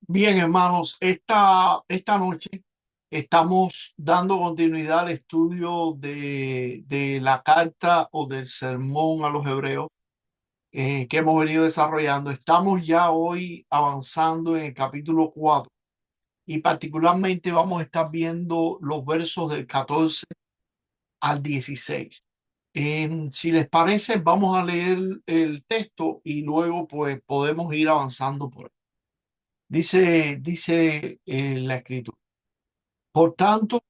Bien, hermanos, esta noche estamos dando continuidad al estudio de la carta o del sermón a los hebreos que hemos venido desarrollando. Estamos ya hoy avanzando en el capítulo 4 y particularmente vamos a estar viendo los versos del 14 al 16. Si les parece, vamos a leer el texto y luego pues podemos ir avanzando por él. Dice la escritura. Por tanto,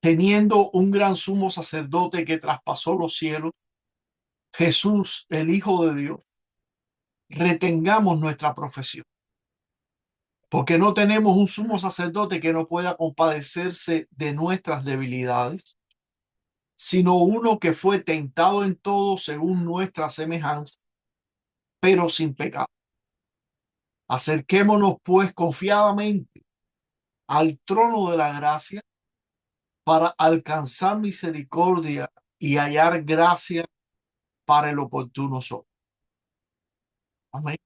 teniendo un gran sumo sacerdote que traspasó los cielos, Jesús, el Hijo de Dios, retengamos nuestra profesión, porque no tenemos un sumo sacerdote que no pueda compadecerse de nuestras debilidades, sino uno que fue tentado en todo según nuestra semejanza, pero sin pecado. Acerquémonos pues confiadamente al trono de la gracia para alcanzar misericordia y hallar gracia para el oportuno socorro. Amén.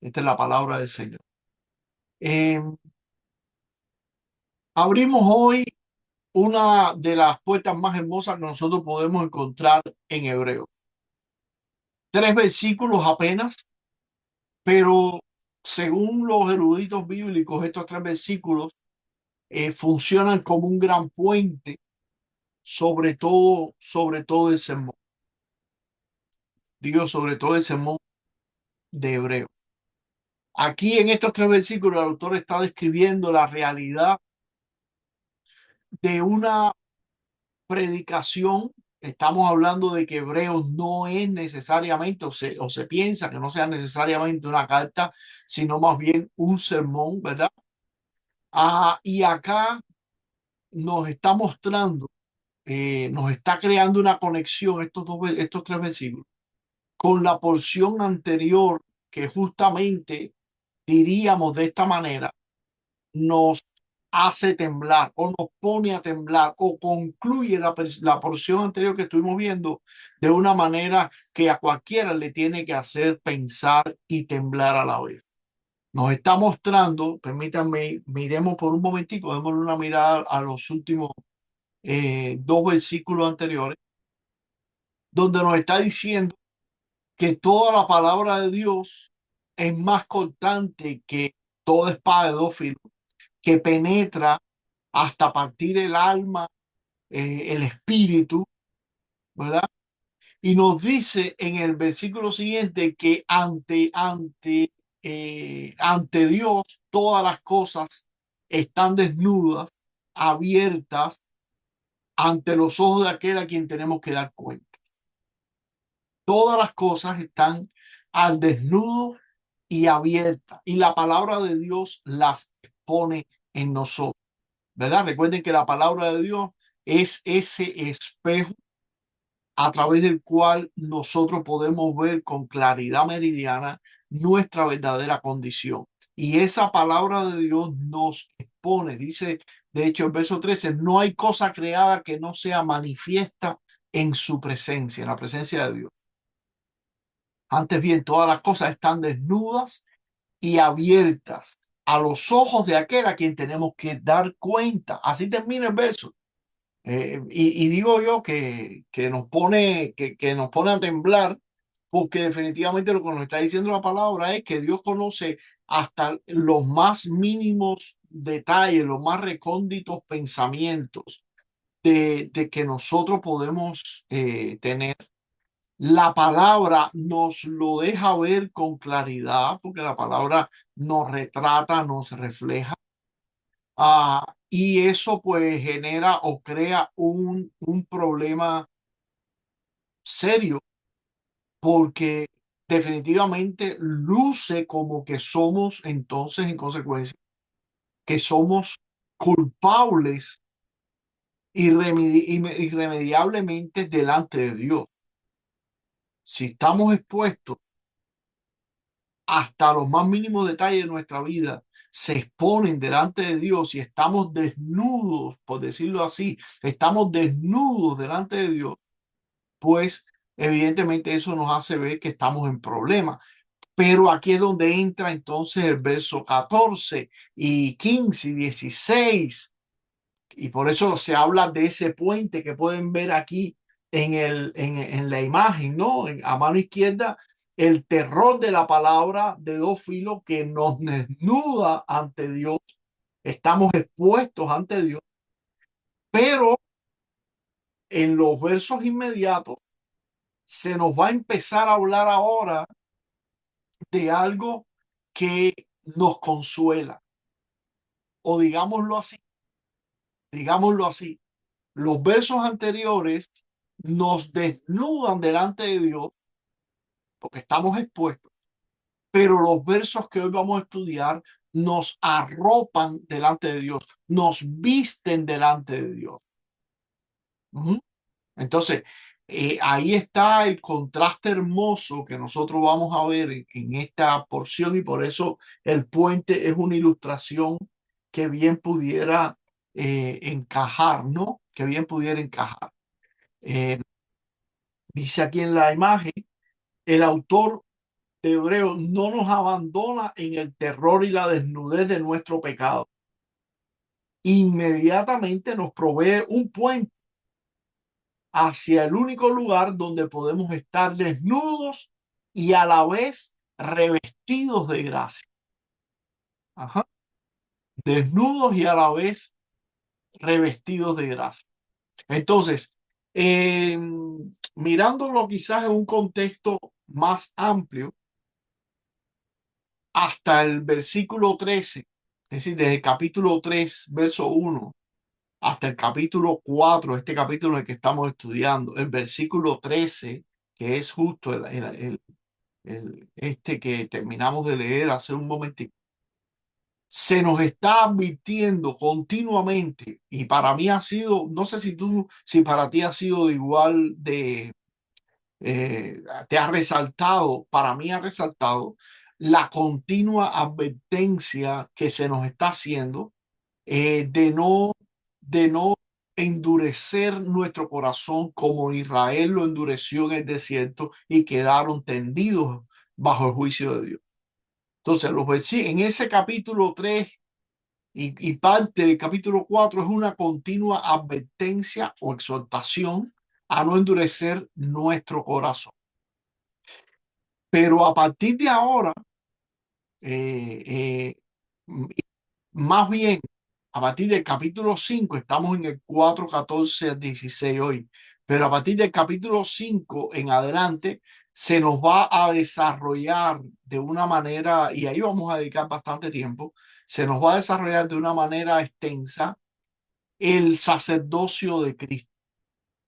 Esta es la palabra del Señor. Eh, Abrimos hoy una de las puertas más hermosas que nosotros podemos encontrar en Hebreos. Tres versículos apenas, pero según los eruditos bíblicos, estos tres versículos funcionan como un gran puente sobre todo el sermón. Digo, sobre todo el sermón de Hebreos. Aquí en estos tres versículos el autor está describiendo la realidad de una predicación. Estamos hablando de que Hebreos no es necesariamente, o se piensa que no sea necesariamente una carta, sino más bien un sermón, ¿verdad? Y acá nos está mostrando, nos está creando una conexión estos tres versículos con la porción anterior que justamente diríamos de esta manera nos hace temblar o nos pone a temblar o concluye la porción anterior que estuvimos viendo de una manera que a cualquiera le tiene que hacer pensar y temblar a la vez. Nos está mostrando, permítanme, miremos por un momentico, démosle una mirada a los últimos dos versículos anteriores, donde nos está diciendo que toda la palabra de Dios es más cortante que toda espada de dos filos, que penetra hasta partir el alma, el espíritu, ¿verdad? Y nos dice en el versículo siguiente que ante Dios todas las cosas están desnudas, abiertas ante los ojos de aquel a quien tenemos que dar cuenta. Todas las cosas están al desnudo y abiertas, y la palabra de Dios las pone en nosotros. ¿Verdad? Recuerden que la palabra de Dios es ese espejo a través del cual nosotros podemos ver con claridad meridiana nuestra verdadera condición. Y esa palabra de Dios nos expone, dice, de hecho, el verso 13, no hay cosa creada que no sea manifiesta en su presencia, en la presencia de Dios. Antes bien, todas las cosas están desnudas y abiertas a los ojos de aquel a quien tenemos que dar cuenta. Así termina el verso. Y digo yo que nos pone a temblar, porque definitivamente lo que nos está diciendo la palabra es que Dios conoce hasta los más mínimos detalles, los más recónditos pensamientos de que nosotros podemos tener. La palabra nos lo deja ver con claridad, porque la palabra nos retrata, nos refleja. Y eso pues genera o crea un problema serio porque definitivamente luce como que somos entonces en consecuencia que somos culpables irremediablemente delante de Dios. Si estamos expuestos hasta los más mínimos detalles de nuestra vida, se exponen delante de Dios y estamos desnudos, por decirlo así, estamos desnudos delante de Dios, pues evidentemente eso nos hace ver que estamos en problemas. Pero aquí es donde entra entonces el verso 14 y 15 y 16. Y por eso se habla de ese puente que pueden ver aquí en la imagen, ¿no? A mano izquierda, el terror de la palabra de dos filos que nos desnuda ante Dios. Estamos expuestos ante Dios, pero en los versos inmediatos se nos va a empezar a hablar ahora de algo que nos consuela, o digámoslo así, los versos anteriores nos desnudan delante de Dios porque estamos expuestos, pero los versos que hoy vamos a estudiar nos arropan delante de Dios, nos visten delante de Dios. Ujú. Entonces, ahí está el contraste hermoso que nosotros vamos a ver en esta porción y por eso el puente es una ilustración que bien pudiera encajar, ¿no? Que bien pudiera encajar. Eh, Dice aquí en la imagen, el autor de Hebreos no nos abandona en el terror y la desnudez de nuestro pecado. Inmediatamente nos provee un puente hacia el único lugar donde podemos estar desnudos y a la vez revestidos de gracia. Ajá. Desnudos y a la vez revestidos de gracia. Entonces, eh, mirándolo quizás en un contexto más amplio, hasta el versículo 13, es decir, desde el capítulo 3, verso 1, hasta el capítulo 4, este capítulo en el que estamos estudiando, el versículo 13, que es justo este que terminamos de leer hace un momentito, se nos está advirtiendo continuamente, y para mí ha sido, no sé si para ti ha sido de igual te ha resaltado, para mí ha resaltado la continua advertencia que se nos está haciendo de no endurecer nuestro corazón como Israel lo endureció en el desierto y quedaron tendidos bajo el juicio de Dios. Entonces, en ese capítulo 3 y parte del capítulo 4 es una continua advertencia o exhortación a no endurecer nuestro corazón. Pero a partir de ahora, eh, más bien, a partir del capítulo 5 estamos en el 4 14 al 16 hoy, pero a partir del capítulo 5 en adelante, se nos va a desarrollar de una manera, y ahí vamos a dedicar bastante tiempo, se nos va a desarrollar de una manera extensa el sacerdocio de Cristo,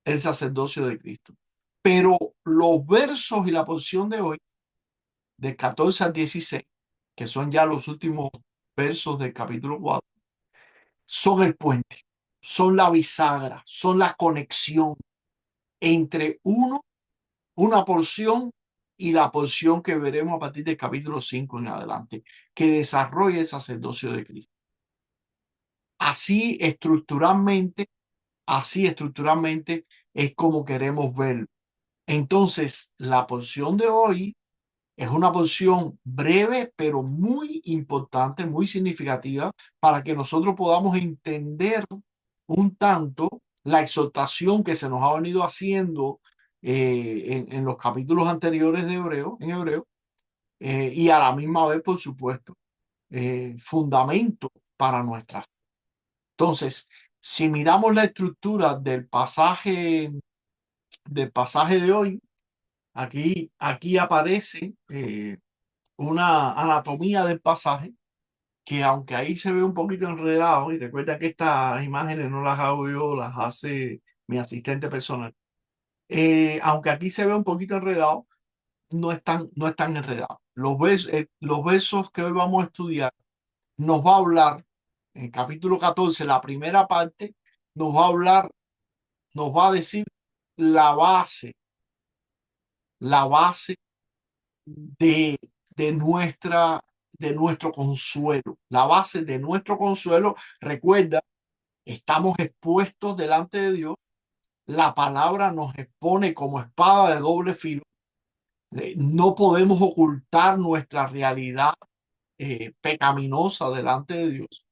el sacerdocio de Cristo. Pero los versos y la porción de hoy, del 14 al 16, que son ya los últimos versos del capítulo 4, son el puente, son la bisagra, son la conexión entre una porción y la porción que veremos a partir del capítulo 5 en adelante, que desarrolla el sacerdocio de Cristo. Así estructuralmente, así estructuralmente es como queremos verlo. Entonces, la porción de hoy es una porción breve, pero muy importante, muy significativa, para que nosotros podamos entender un tanto la exhortación que se nos ha venido haciendo en los capítulos anteriores de Hebreo, y a la misma vez, por supuesto, fundamento para nuestra fe. Entonces, si miramos la estructura del pasaje de hoy, aquí aparece una anatomía del pasaje que aunque ahí se ve un poquito enredado, y recuerda que estas imágenes no las hago yo, las hace mi asistente personal, aunque aquí se ve un poquito enredado, no están enredados. Los versos que hoy vamos a estudiar nos va a hablar, en el capítulo 14, la primera parte, nos va a hablar, nos va a decir la base de, de nuestra, de nuestro consuelo, la base de nuestro consuelo. Recuerda, estamos expuestos delante de Dios. La palabra nos expone como espada de doble filo No podemos ocultar nuestra realidad pecaminosa delante de Dios.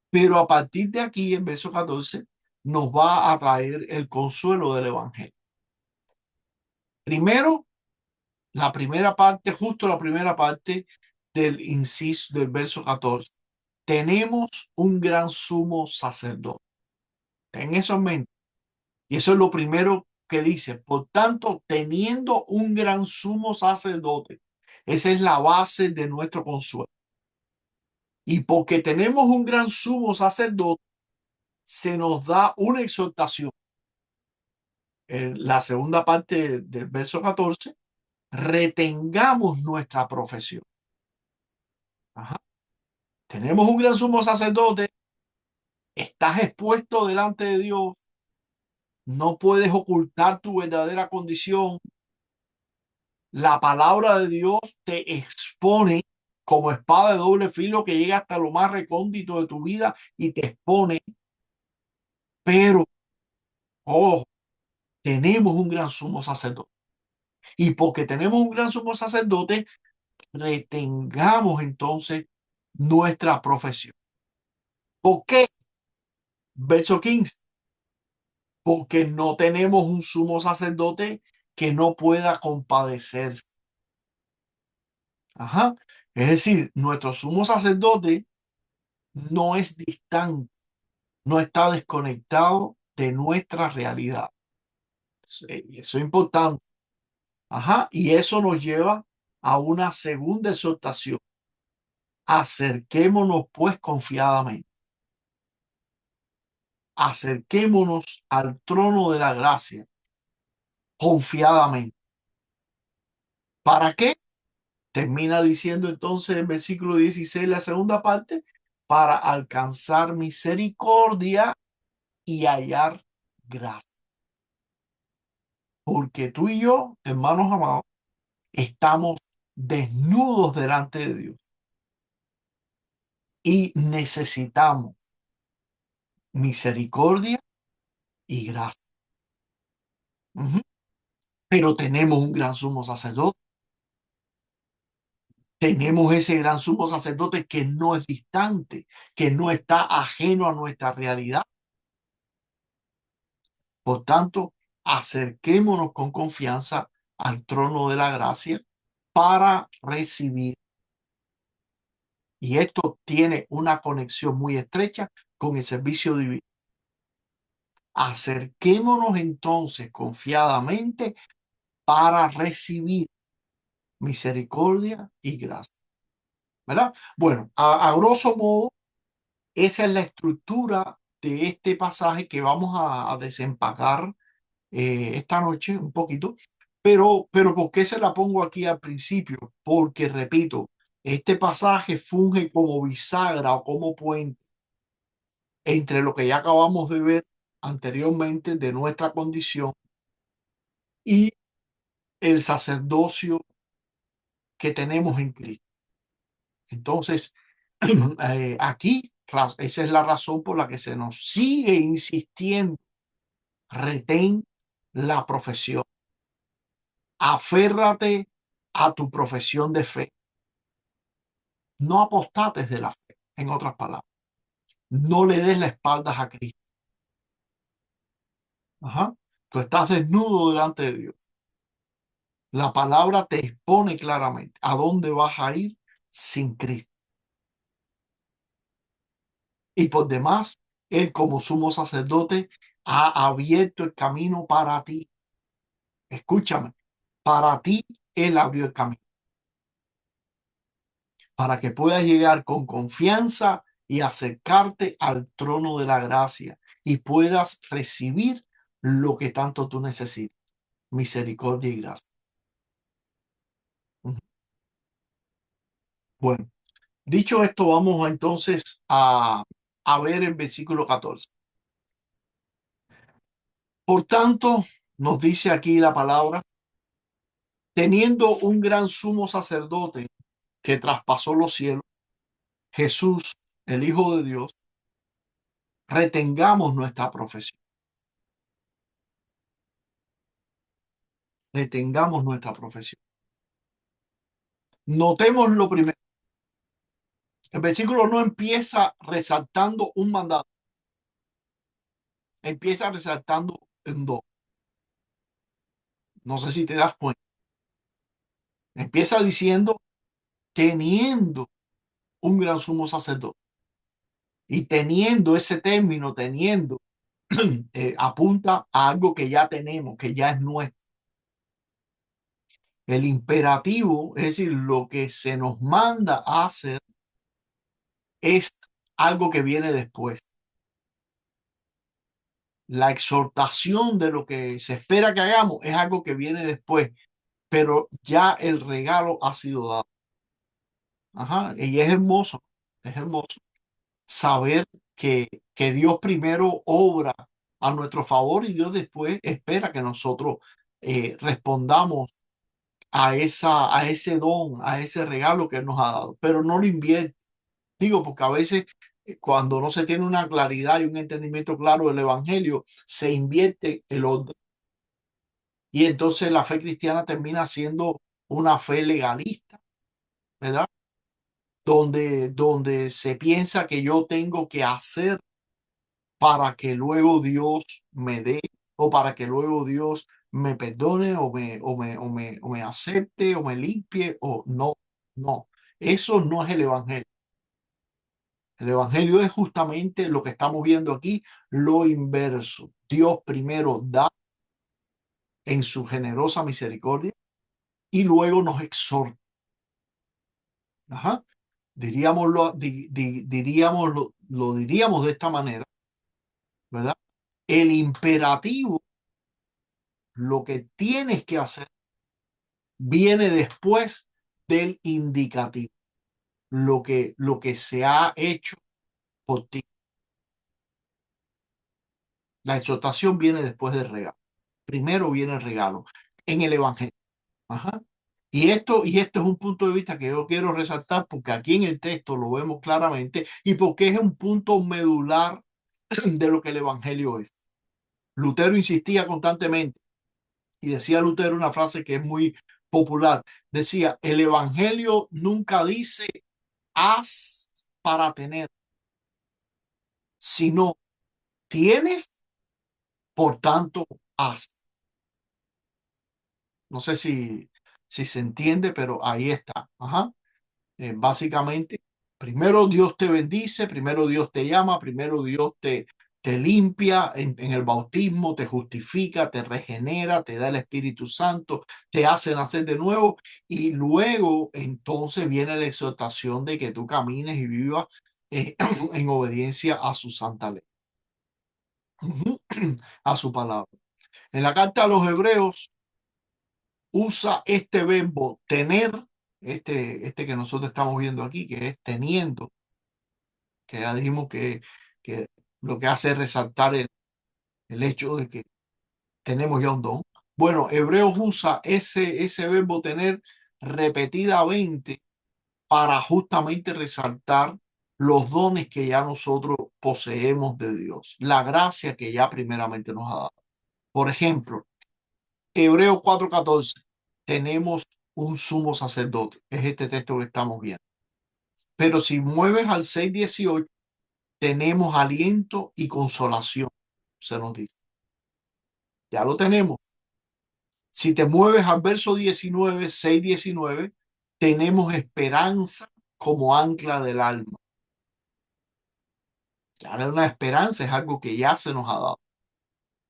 Pero a partir de aquí, en verso 14, nos va a traer el consuelo del Evangelio. Primero, la primera parte, justo la primera parte del inciso del verso 14. Tenemos un gran sumo sacerdote. Ten eso en mente. Y eso es lo primero que dice. Por tanto, teniendo un gran sumo sacerdote, esa es la base de nuestro consuelo. Y porque tenemos un gran sumo sacerdote, se nos da una exhortación. En la segunda parte del verso 14, retengamos nuestra profesión. Ajá. Tenemos un gran sumo sacerdote, estás expuesto delante de Dios, no puedes ocultar tu verdadera condición. La palabra de Dios te expone como espada de doble filo que llega hasta lo más recóndito de tu vida y te expone, pero, oh, tenemos un gran sumo sacerdote. Y porque tenemos un gran sumo sacerdote, retengamos entonces nuestra profesión. ¿Por qué? Verso 15. Porque no tenemos un sumo sacerdote que no pueda compadecerse. Ajá. Es decir, nuestro sumo sacerdote no es distante, no está desconectado de nuestra realidad. Eso es importante. Ajá. Y eso nos lleva a una segunda exhortación. Acerquémonos pues confiadamente. Acerquémonos al trono de la gracia confiadamente. ¿Para qué? Termina diciendo entonces en versículo 16, la segunda parte, para alcanzar misericordia y hallar gracia. Porque tú y yo, hermanos amados, estamos desnudos delante de Dios y necesitamos misericordia y gracia. Ujú. Pero tenemos un gran sumo sacerdote. Tenemos ese gran sumo sacerdote que no es distante, que no está ajeno a nuestra realidad. Por tanto, acerquémonos con confianza al trono de la gracia para recibir. Y esto tiene una conexión muy estrecha con el servicio divino. Acerquémonos entonces confiadamente para recibir misericordia y gracia. ¿Verdad? Bueno, a grosso modo, esa es la estructura de este pasaje que vamos a desempacar esta noche un poquito, pero ¿por qué se la pongo aquí al principio? Porque, repito, este pasaje funge como bisagra o como puente entre lo que ya acabamos de ver anteriormente de nuestra condición y el sacerdocio que tenemos en Cristo. Entonces, aquí, esa es la razón por la que se nos sigue insistiendo, retén la profesión. Aférrate a tu profesión de fe. No apostates de la fe, en otras palabras. No le des la espalda a Cristo. Ajá. Tú estás desnudo delante de Dios. La palabra te expone claramente a dónde vas a ir sin Cristo. Y por demás, Él como sumo sacerdote ha abierto el camino para ti. Escúchame, para ti Él abrió el camino. Para que puedas llegar con confianza y acercarte al trono de la gracia y puedas recibir lo que tanto tú necesitas, misericordia y gracia. Ujú. Bueno, dicho esto, vamos entonces a ver el versículo 14. Por tanto, nos dice aquí la palabra, teniendo un gran sumo sacerdote que traspasó los cielos, Jesús, el Hijo de Dios, retengamos nuestra profesión. Retengamos nuestra profesión. Notemos lo primero. El versículo no empieza resaltando un mandato, empieza resaltando un don. No sé si te das cuenta. Empieza diciendo teniendo un gran sumo sacerdote. Y teniendo ese término, teniendo, apunta a algo que ya tenemos, que ya es nuestro. El imperativo, es decir, lo que se nos manda a hacer, es algo que viene después. La exhortación de lo que se espera que hagamos es algo que viene después, pero ya el regalo ha sido dado. Ajá, y es hermoso saber que Dios primero obra a nuestro favor y Dios después espera que nosotros respondamos a ese don, a ese regalo que Él nos ha dado, pero no lo invierte. Digo, porque a veces cuando no se tiene una claridad y un entendimiento claro del Evangelio, se invierte el orden. Y entonces la fe cristiana termina siendo una fe legalista, ¿verdad? Donde se piensa que yo tengo que hacer para que luego Dios me dé o para que luego Dios me perdone o me acepte o me limpie o no, no. Eso no es el Evangelio. El Evangelio es justamente lo que estamos viendo aquí, lo inverso. Dios primero da en su generosa misericordia y luego nos exhorta. Ajá. Diríamos de esta manera, ¿verdad? El imperativo, lo que tienes que hacer, viene después del indicativo, lo que se ha hecho por ti. La exhortación viene después del regalo. Primero viene el regalo en el Evangelio. Ajá. Y esto es un punto de vista que yo quiero resaltar porque aquí en el texto lo vemos claramente y porque es un punto medular de lo que el Evangelio es. Lutero insistía constantemente y decía Lutero una frase que es muy popular. Decía, el Evangelio nunca dice haz para tener, sino tienes, por tanto, haz. No sé si se entiende, pero ahí está. Ajá. Básicamente, primero Dios te bendice, primero Dios te llama, primero Dios te limpia en el bautismo, te justifica, te regenera, te da el Espíritu Santo, te hace nacer de nuevo y luego entonces viene la exhortación de que tú camines y vivas en obediencia a su santa ley, a su palabra. En la carta a los Hebreos usa este verbo tener, este que nosotros estamos viendo aquí, que es teniendo, que ya dijimos que lo que hace es resaltar el hecho de que tenemos ya un don. Bueno, Hebreos usa ese verbo tener repetidamente para justamente resaltar los dones que ya nosotros poseemos de Dios, la gracia que ya primeramente nos ha dado. Por ejemplo, Hebreos 4:14, tenemos un sumo sacerdote, es este texto que estamos viendo. Pero si mueves al 6:18, tenemos aliento y consolación, se nos dice. Ya lo tenemos. Si te mueves al verso 19, 6:19, tenemos esperanza como ancla del alma. Ya no es una esperanza, es algo que ya se nos ha dado.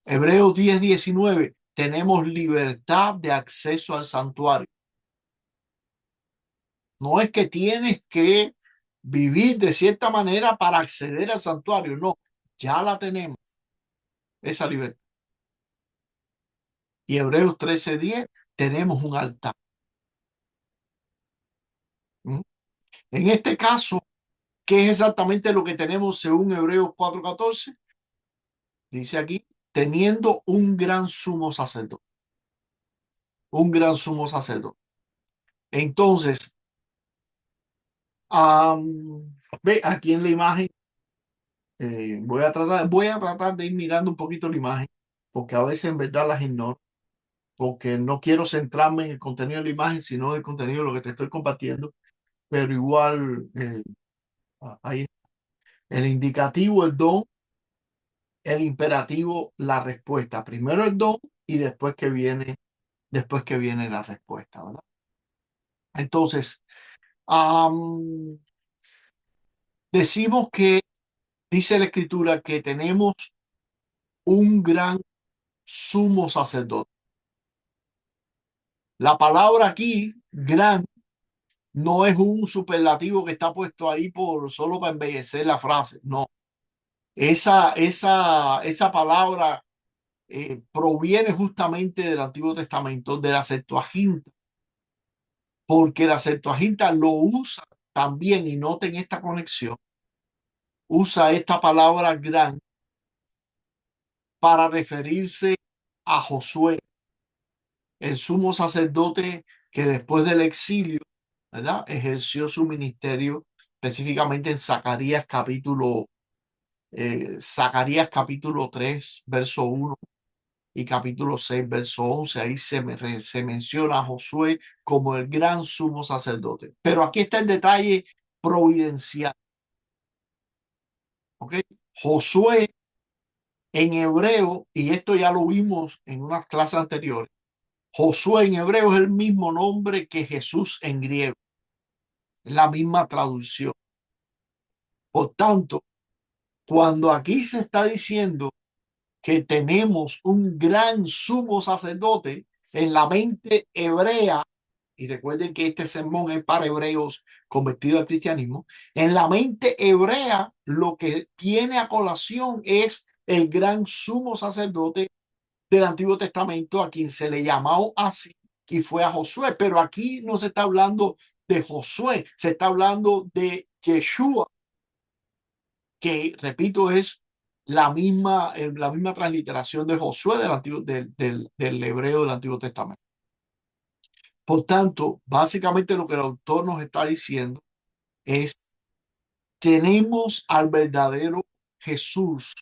Hebreos 10:19, tenemos libertad de acceso al santuario. No es que tienes que vivir de cierta manera para acceder al santuario, no, ya la tenemos, esa libertad. Y Hebreos 13:10, tenemos un altar. ¿Mm? En este caso, ¿qué es exactamente lo que tenemos según Hebreos 4:14? Dice aquí, teniendo un gran sumo sacerdote, un gran sumo sacerdote. Entonces, ve aquí en la imagen, voy a tratar de ir mirando un poquito la imagen, porque a veces en verdad las ignoro, porque no quiero centrarme en el contenido de la imagen, sino en el contenido de lo que te estoy compartiendo, pero igual ahí el indicativo, el don, el imperativo, la respuesta. Primero el don y después que viene la respuesta, ¿verdad? Entonces, am, decimos que dice la escritura que tenemos un gran sumo sacerdote. La palabra aquí, gran, no es un superlativo que está puesto ahí por solo para embellecer la frase. No, esa palabra proviene justamente del Antiguo Testamento, de la Septuaginta, porque la Septuaginta lo usa también, y noten esta conexión, usa esta palabra gran para referirse a Josué, el sumo sacerdote que después del exilio, ¿verdad? Ejerció su ministerio específicamente en Zacarías capítulo 3 verso 1 y capítulo 6 verso 11. Ahí se menciona a Josué como el gran sumo sacerdote. Pero aquí está el detalle providencial. ¿Ok? Josué en hebreo, y esto ya lo vimos en unas clases anteriores, Josué en hebreo es el mismo nombre que Jesús en griego, la misma traducción. Por tanto, cuando aquí se está diciendo que tenemos un gran sumo sacerdote en la mente hebrea, y recuerden que este sermón es para hebreos convertidos al cristianismo, en la mente hebrea lo que viene a colación es el gran sumo sacerdote del Antiguo Testamento a quien se le llamó así y fue a Josué, pero aquí no se está hablando de Josué, se está hablando de Yeshua, que repito es la misma transliteración de Josué del, antiguo, del hebreo del Antiguo Testamento. Por tanto, básicamente lo que el autor nos está diciendo es, tenemos al verdadero Jesús,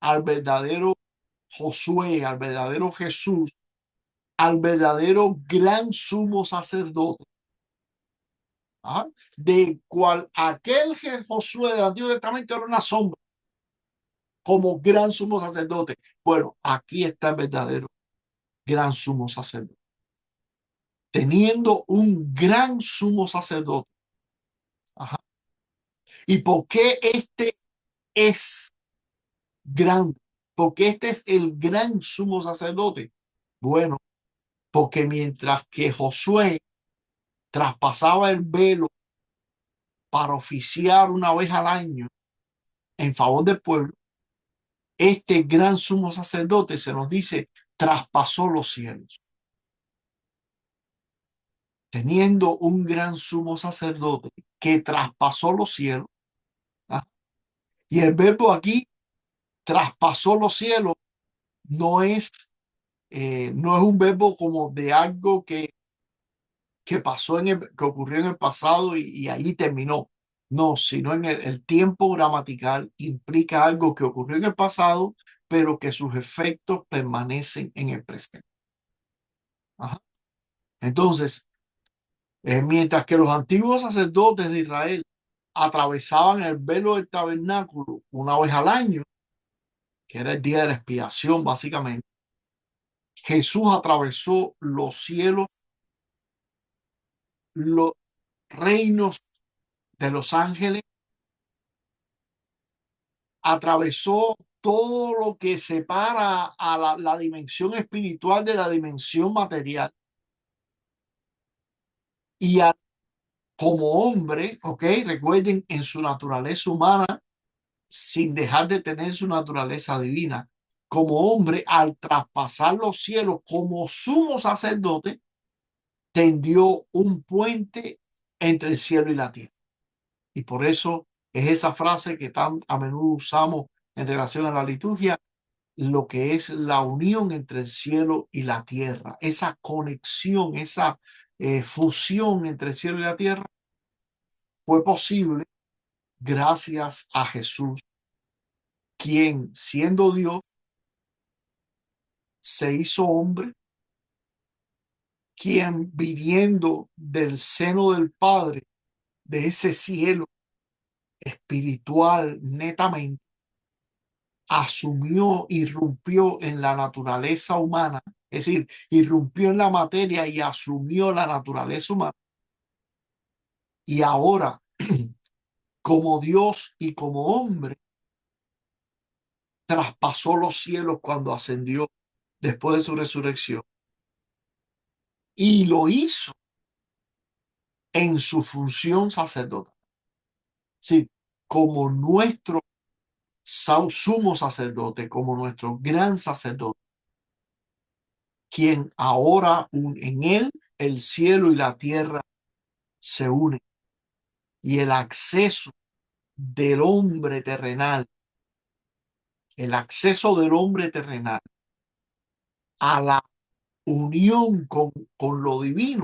al verdadero Josué, al verdadero Jesús, al verdadero gran sumo sacerdote, ¿ah? De cual aquel Josué del Antiguo Testamento era una sombra como gran sumo sacerdote. Bueno, aquí está el verdadero gran sumo sacerdote. Teniendo un gran sumo sacerdote. Ajá. ¿Y por qué este es grande? Porque este es el gran sumo sacerdote. Bueno, porque mientras que Josué traspasaba el velo para oficiar una vez al año en favor del pueblo, este gran sumo sacerdote se nos dice traspasó los cielos. Teniendo un gran sumo sacerdote que traspasó los cielos. ¿Ah? Y el verbo aquí, traspasó los cielos, no es, no es un verbo como de algo que pasó que ocurrió en el pasado y ahí terminó. No, sino en el tiempo gramatical implica algo que ocurrió en el pasado, pero que sus efectos permanecen en el presente. Ajá. Entonces, mientras que los antiguos sacerdotes de Israel atravesaban el velo del tabernáculo una vez al año, que era el día de la expiación, básicamente, Jesús atravesó los cielos, los reinos de los ángeles, atravesó todo lo que separa a la dimensión espiritual de la dimensión material. Y como hombre, ok, recuerden, en su naturaleza humana, sin dejar de tener su naturaleza divina, como hombre, al traspasar los cielos como sumo sacerdote, tendió un puente entre el cielo y la tierra. Y por eso es esa frase que tan a menudo usamos en relación a la liturgia, lo que es la unión entre el cielo y la tierra, esa conexión, esa fusión entre el cielo y la tierra fue posible gracias a Jesús, quien siendo Dios se hizo hombre quien viniendo del seno del Padre, de ese cielo espiritual netamente, asumió, irrumpió en la naturaleza humana, es decir, irrumpió en la materia y asumió la naturaleza humana. Y ahora, como Dios y como hombre, traspasó los cielos cuando ascendió después de su resurrección. Y lo hizo en su función sacerdotal. Sí, como nuestro sumo sacerdote, como nuestro gran sacerdote, quien ahora en él el cielo y la tierra se unen y el acceso del hombre terrenal, el acceso del hombre terrenal a la unión con lo divino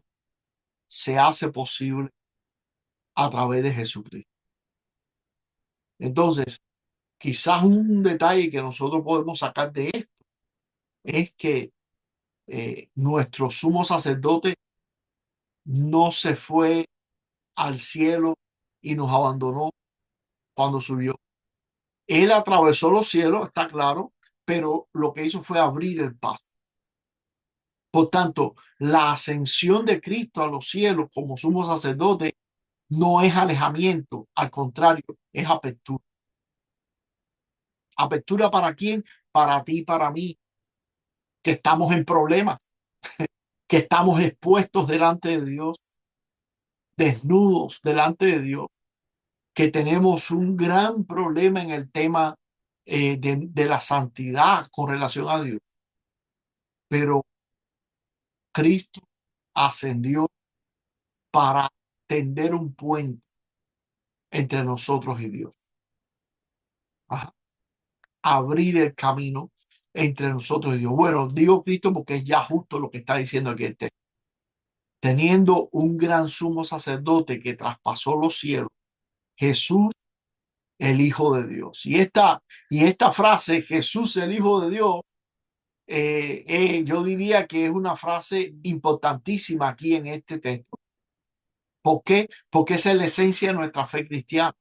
se hace posible a través de Jesucristo. Entonces, quizás un detalle que nosotros podemos sacar de esto es que nuestro sumo sacerdote no se fue al cielo y nos abandonó cuando subió. Él atravesó los cielos, está claro, pero lo que hizo fue abrir el paso. Por tanto, la ascensión de Cristo a los cielos como sumo sacerdote no es alejamiento, al contrario, es apertura. ¿Apertura para quién? Para ti y para mí, que estamos en problemas, que estamos expuestos delante de Dios, desnudos delante de Dios, que tenemos un gran problema en el tema de la santidad con relación a Dios. Pero Cristo ascendió para tender un puente entre nosotros y Dios. Ajá. Abrir el camino entre nosotros y Dios. Bueno, digo Cristo porque es ya justo lo que está diciendo aquí el texto. Teniendo un gran sumo sacerdote que traspasó los cielos, Jesús, el Hijo de Dios. Y esta frase, Jesús, el Hijo de Dios, yo diría que es una frase importantísima aquí en este texto. ¿Por qué? Porque esa es la esencia de nuestra fe cristiana.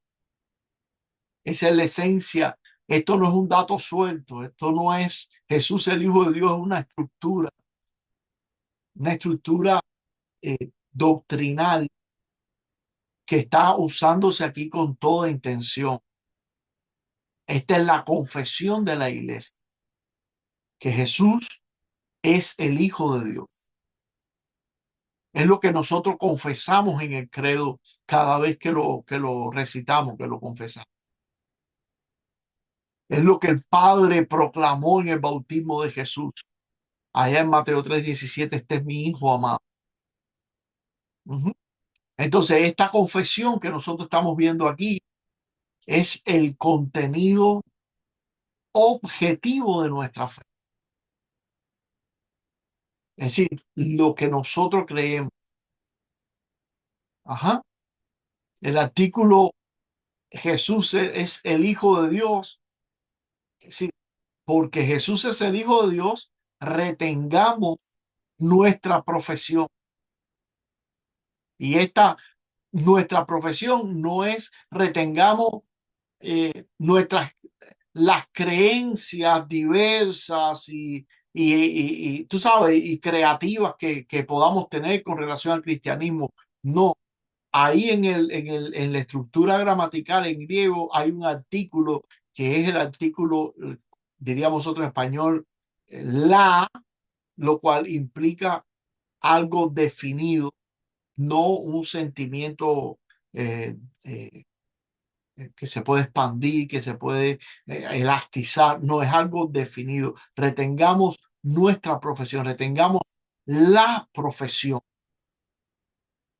Esa es la esencia. Esto no es un dato suelto. Esto no es Jesús, el Hijo de Dios, es una estructura doctrinal que está usándose aquí con toda intención. Esta es la confesión de la iglesia, que Jesús es el Hijo de Dios. Es lo que nosotros confesamos en el credo cada vez que lo recitamos, que lo confesamos. Es lo que el Padre proclamó en el bautismo de Jesús. Allá en Mateo 3:17, este es mi Hijo amado. Entonces, esta confesión que nosotros estamos viendo aquí es el contenido objetivo de nuestra fe. Es decir, lo que nosotros creemos. Ajá. El artículo Jesús es el Hijo de Dios. Sí, porque Jesús es el Hijo de Dios, retengamos nuestra profesión. Y nuestra profesión no es retengamos las creencias diversas y tú sabes, y creativas que podamos tener con relación al cristianismo. No, ahí en la estructura gramatical en griego hay un artículo que es el artículo, diríamos nosotros en español, la, lo cual implica algo definido, no un sentimiento eh, eh, que se puede expandir, que se puede elastizar, no es algo definido. Retengamos nuestra profesión, retengamos la profesión.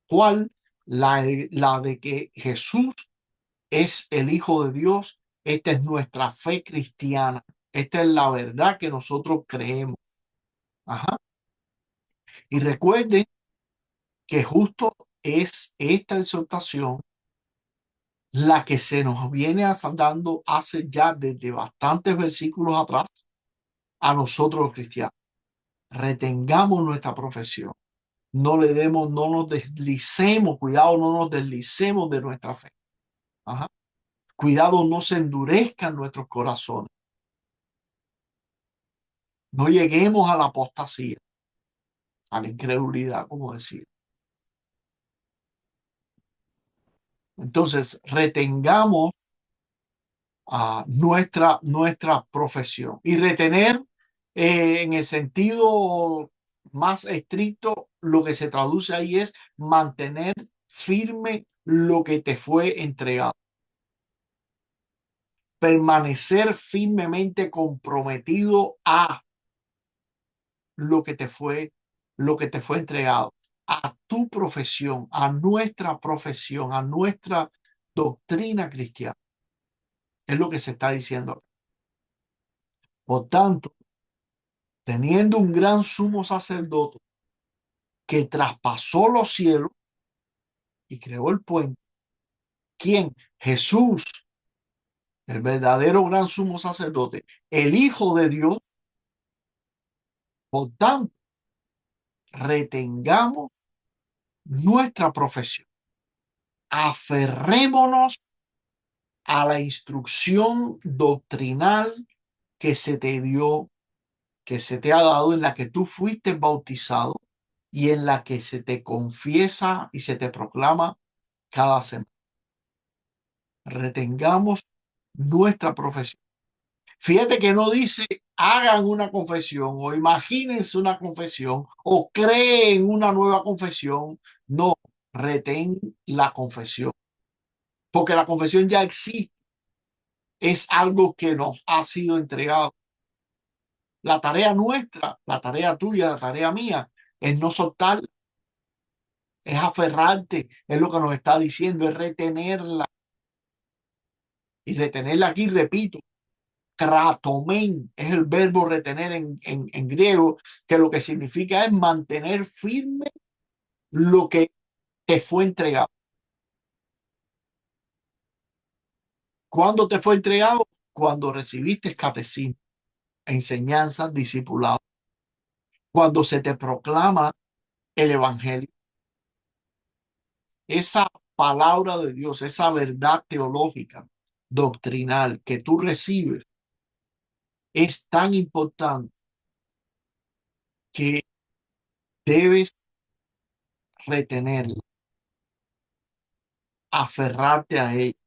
¿Cuál? La de que Jesús es el Hijo de Dios. Esta es nuestra fe cristiana. Esta es la verdad que nosotros creemos. Ajá. Y recuerden que justo es esta exhortación la que se nos viene dando hace ya desde bastantes versículos atrás a nosotros los cristianos. Retengamos nuestra profesión. no nos deslicemos, cuidado, no nos deslicemos de nuestra fe. Ajá. Cuidado, no se endurezcan nuestros corazones. No lleguemos a la apostasía, a la incredulidad, como decía. Entonces, retengamos a nuestra profesión y retener en el sentido más estricto, lo que se traduce ahí es mantener firme lo que te fue entregado, permanecer firmemente comprometido a lo que te fue, lo que te fue entregado, a tu profesión, a nuestra profesión, a nuestra doctrina cristiana. Es lo que se está diciendo. Por tanto, teniendo un gran sumo sacerdote que traspasó los cielos y creó el puente, ¿quién? Jesús, el verdadero gran sumo sacerdote, el Hijo de Dios. Por tanto, retengamos nuestra profesión, aferrémonos a la instrucción doctrinal que se te dio, que se te ha dado, en la que tú fuiste bautizado y en la que se te confiesa y se te proclama cada semana. Retengamos nuestra profesión. Fíjate que no dice hagan una confesión o imagínense una confesión o creen una nueva confesión. No, retén la confesión, porque la confesión ya existe, es algo que nos ha sido entregado. La tarea nuestra, la tarea tuya, la tarea mía, es no soltar, es aferrarte, es lo que nos está diciendo, es retenerla. Y retenerla aquí, repito, kratomen es el verbo retener en griego, que lo que significa es mantener firme lo que te fue entregado. ¿Cuándo te fue entregado? Cuando recibiste catecismo, enseñanza, discipulado. Cuando se te proclama el evangelio. Esa palabra de Dios, esa verdad teológica, doctrinal que tú recibes, es tan importante que debes retenerla, aferrarte a ella.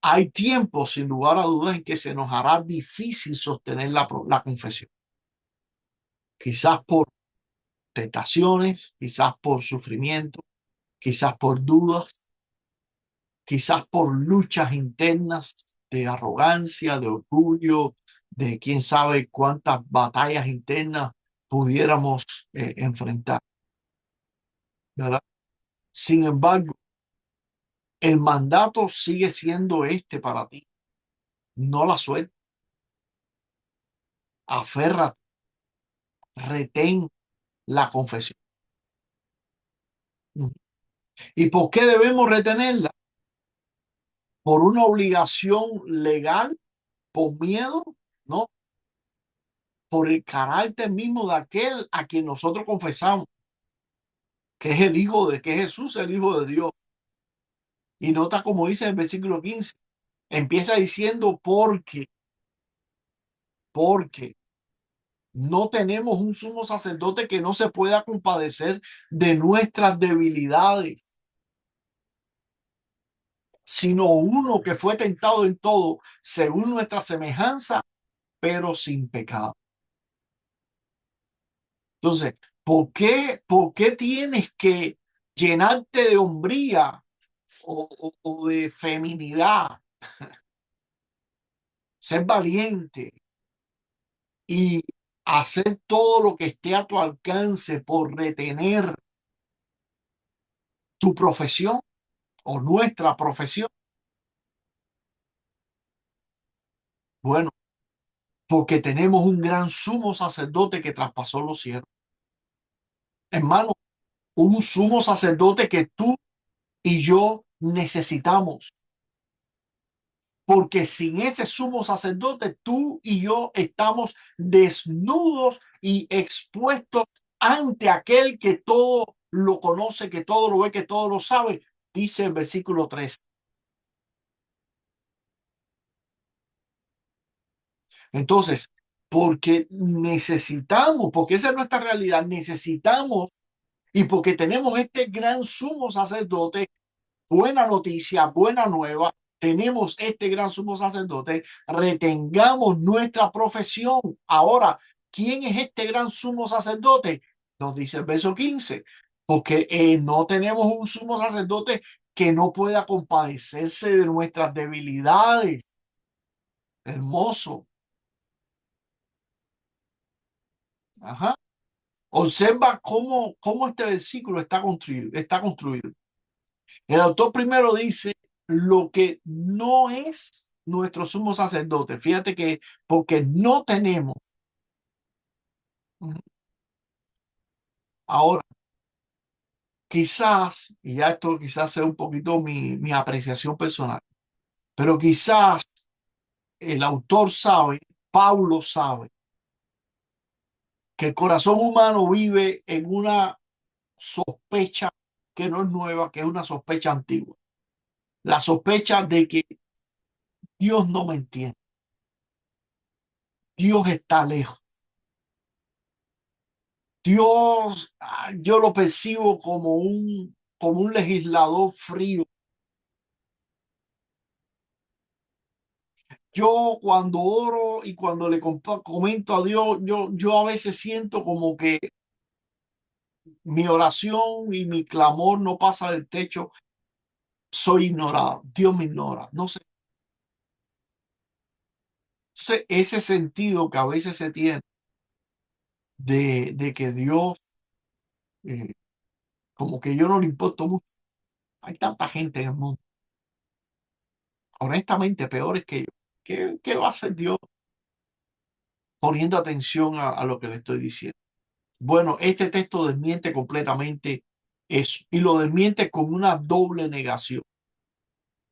Hay tiempos, sin lugar a dudas, en que se nos hará difícil sostener la confesión. Quizás por tentaciones, quizás por sufrimiento, quizás por dudas, quizás por luchas internas de arrogancia, de orgullo, de quién sabe cuántas batallas internas pudiéramos enfrentar, ¿verdad? Sin embargo, el mandato sigue siendo este para ti. No la sueltes, aférrate, retén la confesión. ¿Y por qué debemos retenerla? Por una obligación legal, por miedo, ¿no? Por el carácter mismo de aquel a quien nosotros confesamos, que es el Hijo de, que es Jesús, el Hijo de Dios. Y nota como dice el versículo 15, empieza diciendo porque no tenemos un sumo sacerdote que no se pueda compadecer de nuestras debilidades, sino uno que fue tentado en todo según nuestra semejanza, pero sin pecado. Entonces, por qué tienes que llenarte de hombría o de feminidad, ser valiente y hacer todo lo que esté a tu alcance por retener tu profesión o nuestra profesión? Bueno, porque tenemos un gran sumo sacerdote que traspasó los cielos. Hermano, un sumo sacerdote que tú y yo necesitamos. Porque sin ese sumo sacerdote, tú y yo estamos desnudos y expuestos ante aquel que todo lo conoce, que todo lo ve, que todo lo sabe, dice el versículo 3. Entonces, porque necesitamos, porque esa es nuestra realidad, necesitamos y porque tenemos este gran sumo sacerdote, buena noticia, buena nueva, tenemos este gran sumo sacerdote, retengamos nuestra profesión. Ahora, ¿quién es este gran sumo sacerdote? Nos dice el verso 15, porque no tenemos un sumo sacerdote que no pueda compadecerse de nuestras debilidades. Hermoso. Ajá. Observa cómo este versículo está construido, está construido. El autor primero dice lo que no es nuestro sumo sacerdote. Fíjate que porque no tenemos. Ahora, quizás, y ya esto quizás sea un poquito mi apreciación personal, pero quizás el autor sabe, Pablo sabe, que el corazón humano vive en una sospecha que no es nueva, que es una sospecha antigua. La sospecha de que Dios no me entiende, Dios está lejos. Dios, yo lo percibo como un legislador frío. Yo cuando oro y cuando le comento a Dios, yo a veces siento como que mi oración y mi clamor no pasa del techo. Soy ignorado. Dios me ignora. No sé. Entonces, ese sentido que a veces se tiene de que Dios, eh, como que yo no le importo mucho. Hay tanta gente en el mundo, honestamente, peores que yo. ¿Qué va a hacer Dios poniendo atención a lo que le estoy diciendo? Bueno, este texto desmiente completamente eso y lo desmiente con una doble negación.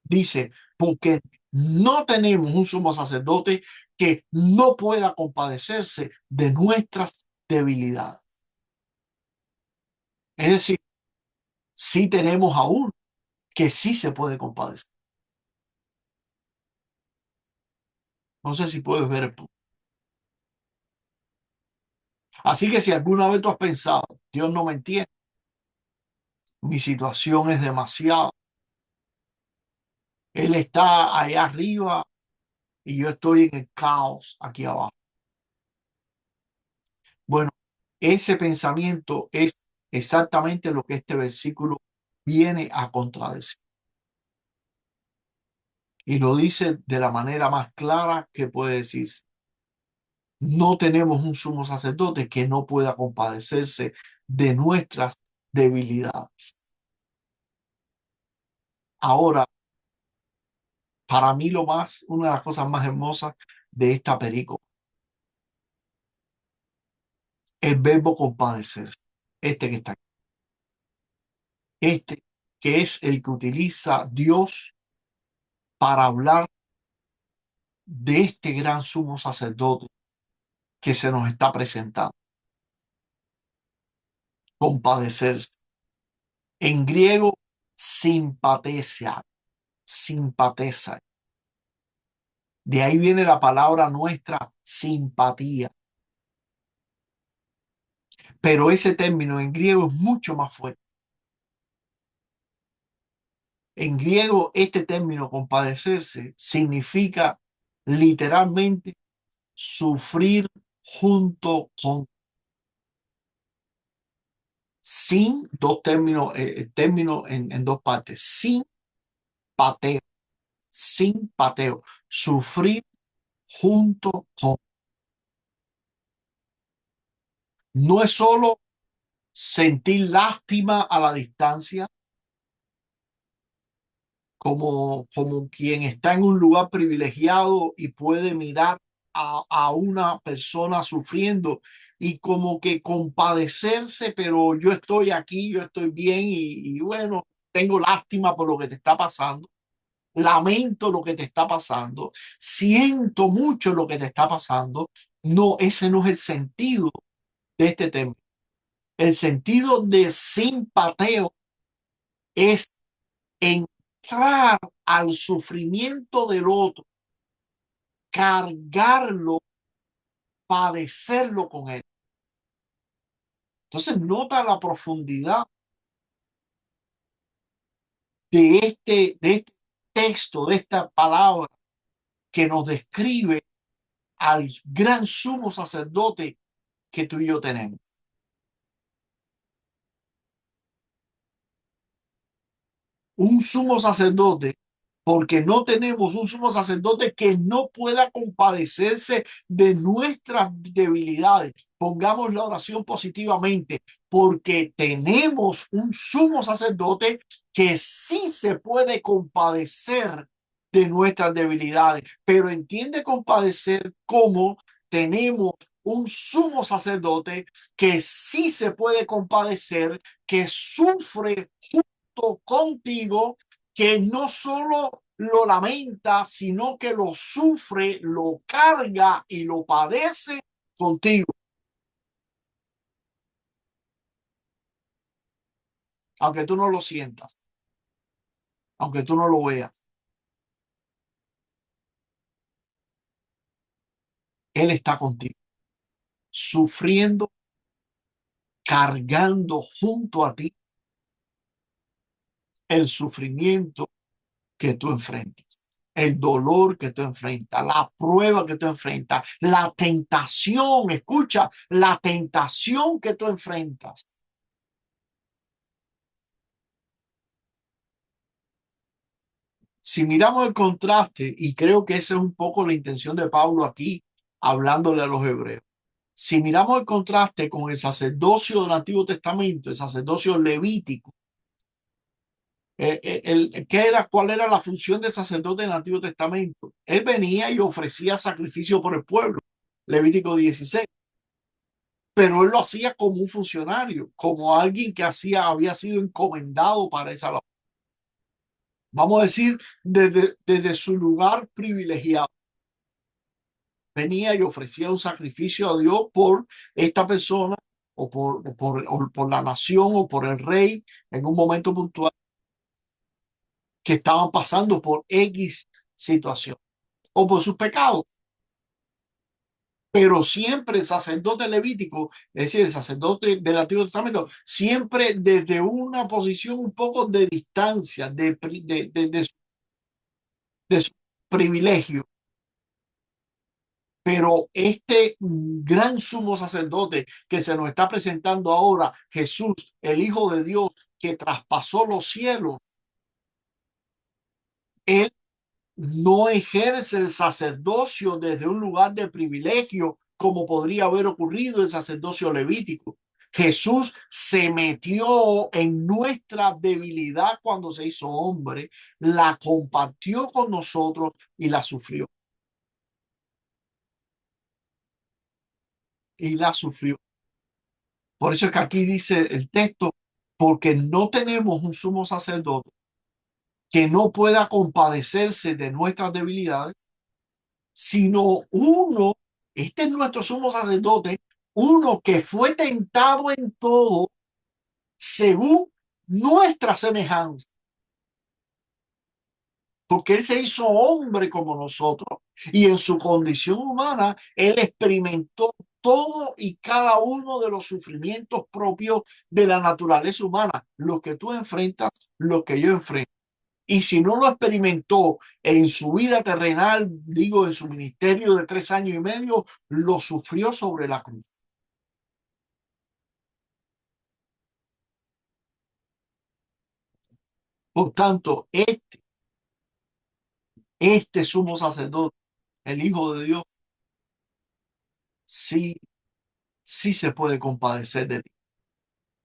Dice, porque no tenemos un sumo sacerdote que no pueda compadecerse de nuestras debilidades. Es decir, sí tenemos a uno que sí se puede compadecer. No sé si puedes ver el punto. Así que si alguna vez tú has pensado, Dios no me entiende, mi situación es demasiado, Él está allá arriba y yo estoy en el caos aquí abajo. Bueno, ese pensamiento es exactamente lo que este versículo viene a contradecir. Y lo dice de la manera más clara que puede decirse. No tenemos un sumo sacerdote que no pueda compadecerse de nuestras debilidades. Ahora, para mí una de las cosas más hermosas de esta película, el verbo compadecer, este que está aquí, este que es el que utiliza Dios para hablar de este gran sumo sacerdote que se nos está presentando, compadecerse. En griego, simpatesia, simpatesa. De ahí viene la palabra nuestra, simpatía. Pero ese término en griego es mucho más fuerte. En griego, este término compadecerse significa literalmente sufrir junto con, sin dos términos, términos en dos partes, sin pateo, sin pateo, sufrir junto con. No es solo sentir lástima a la distancia, como quien está en un lugar privilegiado y puede mirar a una persona sufriendo y como que compadecerse, pero yo estoy aquí, yo estoy bien y bueno, tengo lástima por lo que te está pasando, lamento lo que te está pasando, siento mucho lo que te está pasando. No, ese no es el sentido de este tema. El sentido de simpateo es entrar al sufrimiento del otro, cargarlo, padecerlo con él. Entonces, nota la profundidad de este texto, de esta palabra que nos describe al gran sumo sacerdote que tú y yo tenemos. Un sumo sacerdote, porque no tenemos un sumo sacerdote que no pueda compadecerse de nuestras debilidades. Pongamos la oración positivamente, porque tenemos un sumo sacerdote que sí se puede compadecer de nuestras debilidades, pero entiende compadecer como tenemos un sumo sacerdote que sí se puede compadecer, que sufre contigo, que no solo lo lamenta, sino que lo sufre, lo carga y lo padece contigo, aunque tú no lo sientas, aunque tú no lo veas. Él está contigo, sufriendo, cargando junto a ti el sufrimiento que tú enfrentas, el dolor que tú enfrentas, la prueba que tú enfrentas, la tentación, escucha, la tentación que tú enfrentas. Si miramos el contraste, y creo que esa es un poco la intención de Pablo aquí, hablándole a los hebreos. Si miramos el contraste con el sacerdocio del Antiguo Testamento, el sacerdocio levítico, ¿cuál era la función del sacerdote del Antiguo Testamento? Él venía y ofrecía sacrificio por el pueblo, Levítico 16, pero él lo hacía como un funcionario, como alguien que había sido encomendado para esa labor. Vamos a decir, desde su lugar privilegiado. Venía y ofrecía un sacrificio a Dios por esta persona o por la nación o por el rey en un momento puntual que estaban pasando por X situación o por sus pecados. Pero siempre el sacerdote levítico, es decir, el sacerdote del Antiguo Testamento, siempre desde una posición un poco de distancia, de su privilegio. Pero este gran sumo sacerdote que se nos está presentando ahora, Jesús, el Hijo de Dios, que traspasó los cielos, él no ejerce el sacerdocio desde un lugar de privilegio como podría haber ocurrido el sacerdocio levítico. Jesús se metió en nuestra debilidad cuando se hizo hombre, la compartió con nosotros y la sufrió. Y la sufrió. Por eso es que aquí dice el texto, porque no tenemos un sumo sacerdote que no pueda compadecerse de nuestras debilidades, sino uno, este es nuestro sumo sacerdote, uno que fue tentado en todo según nuestra semejanza, porque él se hizo hombre como nosotros y en su condición humana él experimentó todo y cada uno de los sufrimientos propios de la naturaleza humana, lo que tú enfrentas, lo que yo enfrento. Y si no lo experimentó en su vida terrenal, digo, en su ministerio de 3 años y medio, lo sufrió sobre la cruz. Por tanto, este sumo sacerdote, el Hijo de Dios, sí, sí se puede compadecer de ti.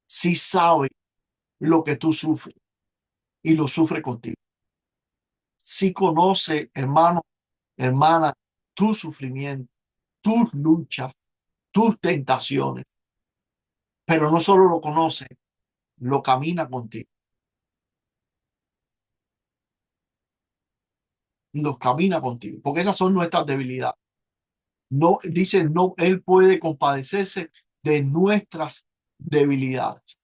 Sí sabe lo que tú sufres y lo sufre contigo. Sí conoce, hermano, hermana, tu sufrimiento, tus luchas, tus tentaciones, pero no solo lo conoce, lo camina contigo, los camina contigo, porque esas son nuestras debilidades. No, dice, no, él puede compadecerse de nuestras debilidades.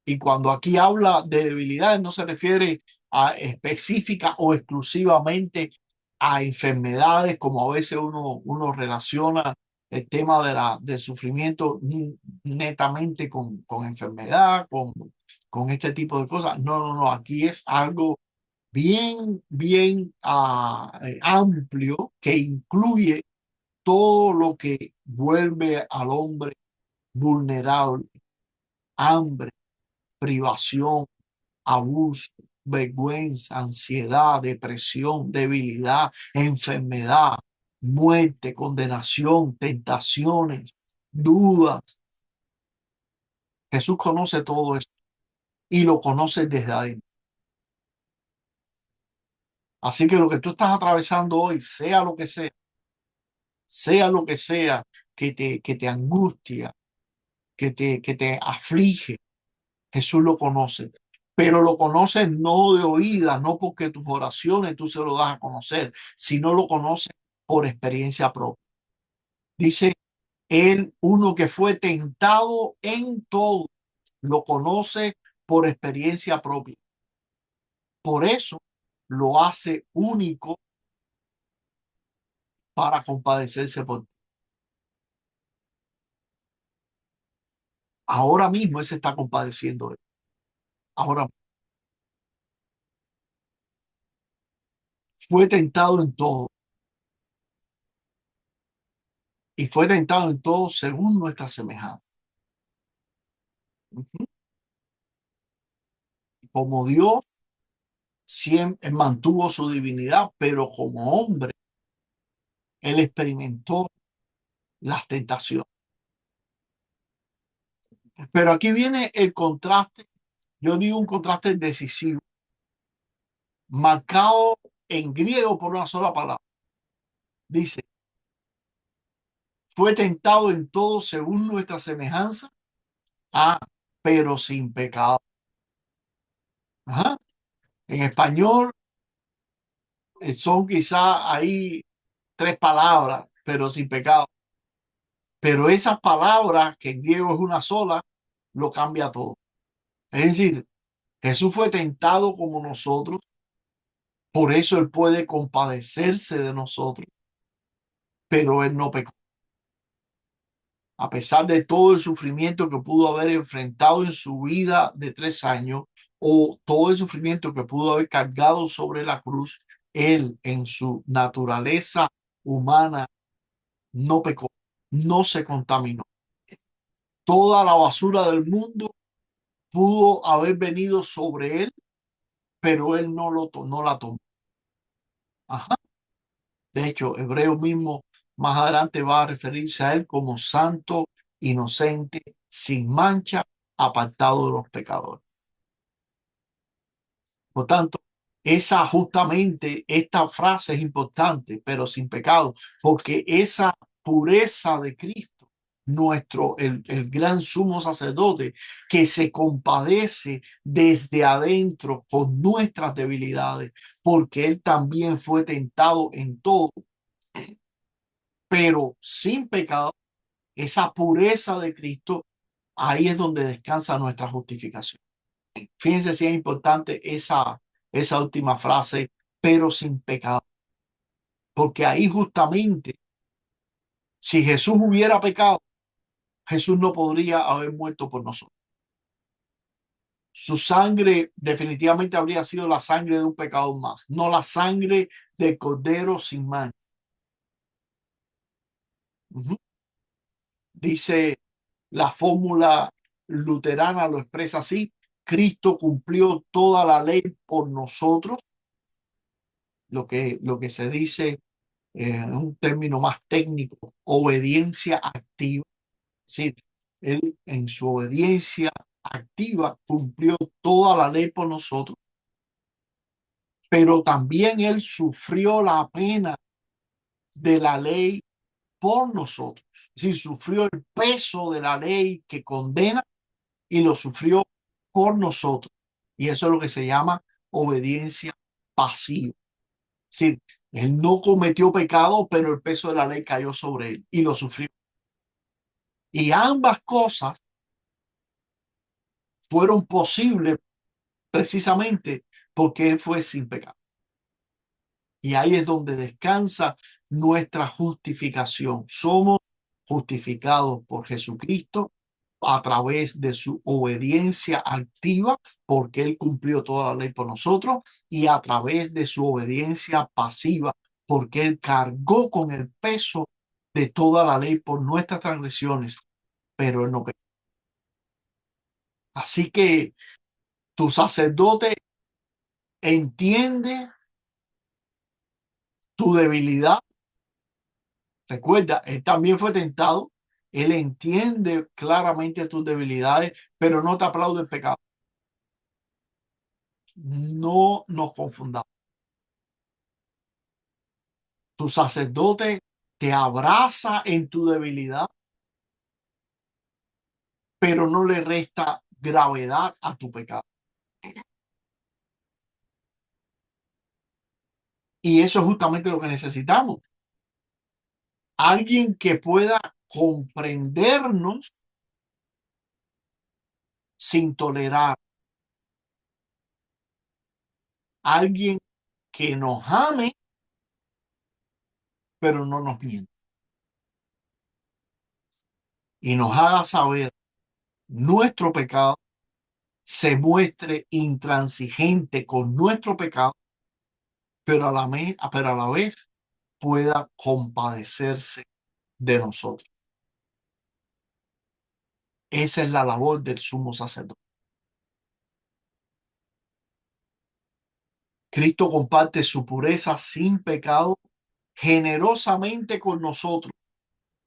Y cuando aquí habla de debilidades, no se refiere a específica o exclusivamente a enfermedades, como a veces uno relaciona el tema del sufrimiento netamente con enfermedad, con este tipo de cosas. No, no, no, aquí es algo bien amplio que incluye todo lo que vuelve al hombre vulnerable: hambre, privación, abuso, vergüenza, ansiedad, depresión, debilidad, enfermedad, muerte, condenación, tentaciones, dudas. Jesús conoce todo eso y lo conoce desde adentro. Así que lo que tú estás atravesando hoy, sea lo que sea que te angustia, que te aflige, Jesús lo conoce, pero lo conoce no de oída, no porque tus oraciones tú se lo das a conocer, sino lo conoce por experiencia propia. Dice él, uno que fue tentado en todo, lo conoce por experiencia propia. Por eso lo hace único para compadecerse por ti. Ahora mismo él se está compadeciendo de él. Ahora fue tentado en todo y fue tentado en todo según nuestra semejanza. Ujú. Como Dios siempre mantuvo su divinidad, pero como hombre, él experimentó las tentaciones. Pero aquí viene el contraste, yo digo un contraste decisivo, marcado en griego por una sola palabra. Dice, fue tentado en todo según nuestra semejanza, pero sin pecado. Ajá. En español son quizá ahí tres palabras, pero sin pecado. Pero esas palabras, que en griego es una sola, lo cambia todo. Es decir, Jesús fue tentado como nosotros, por eso él puede compadecerse de nosotros, pero él no pecó. A pesar de todo el sufrimiento que pudo haber enfrentado en su vida de 3 años, o todo el sufrimiento que pudo haber cargado sobre la cruz, él en su naturaleza humana no pecó, no se contaminó. Toda la basura del mundo pudo haber venido sobre él, pero él no la tomó. Ajá. De hecho, Hebreo mismo más adelante va a referirse a él como santo, inocente, sin mancha, apartado de los pecadores. Por tanto, justamente esta frase es importante, pero sin pecado, porque esa pureza de Cristo, el gran sumo sacerdote, que se compadece desde adentro con nuestras debilidades, porque él también fue tentado en todo, pero sin pecado, esa pureza de Cristo, ahí es donde descansa nuestra justificación. Fíjense si es importante esa última frase, pero sin pecado, porque ahí justamente, si Jesús hubiera pecado, Jesús no podría haber muerto por nosotros. Su sangre definitivamente habría sido la sangre de un pecador más, no la sangre de cordero sin mancha. Ujú. Dice la fórmula luterana, lo expresa así: Cristo cumplió toda la ley por nosotros, lo que se dice en un término más técnico, obediencia activa. Sí, él en su obediencia activa cumplió toda la ley por nosotros, pero también él sufrió la pena de la ley por nosotros. Sí, sufrió el peso de la ley que condena y lo sufrió por nosotros. Y eso es lo que se llama obediencia pasiva. Sí, él no cometió pecado, pero el peso de la ley cayó sobre él y lo sufrió. Y ambas cosas fueron posibles precisamente porque Él fue sin pecado. Y ahí es donde descansa nuestra justificación. Somos justificados por Jesucristo a través de su obediencia activa, porque Él cumplió toda la ley por nosotros, y a través de su obediencia pasiva, porque Él cargó con el peso de toda la ley por nuestras transgresiones, pero Él no pecó. Así que tu sacerdote entiende tu debilidad. Recuerda, Él también fue tentado. Él entiende claramente tus debilidades, pero no te aplaude el pecado. No nos confundamos. Tu sacerdote te abraza en tu debilidad, pero no le resta gravedad a tu pecado. Y eso es justamente lo que necesitamos. Alguien que pueda comprendernos sin tolerar. Alguien que nos ame, pero no nos miente. Y nos haga saber nuestro pecado, se muestre intransigente con nuestro pecado, pero a la vez pueda compadecerse de nosotros. Esa es la labor del sumo sacerdote. Cristo comparte su pureza sin pecado generosamente con nosotros.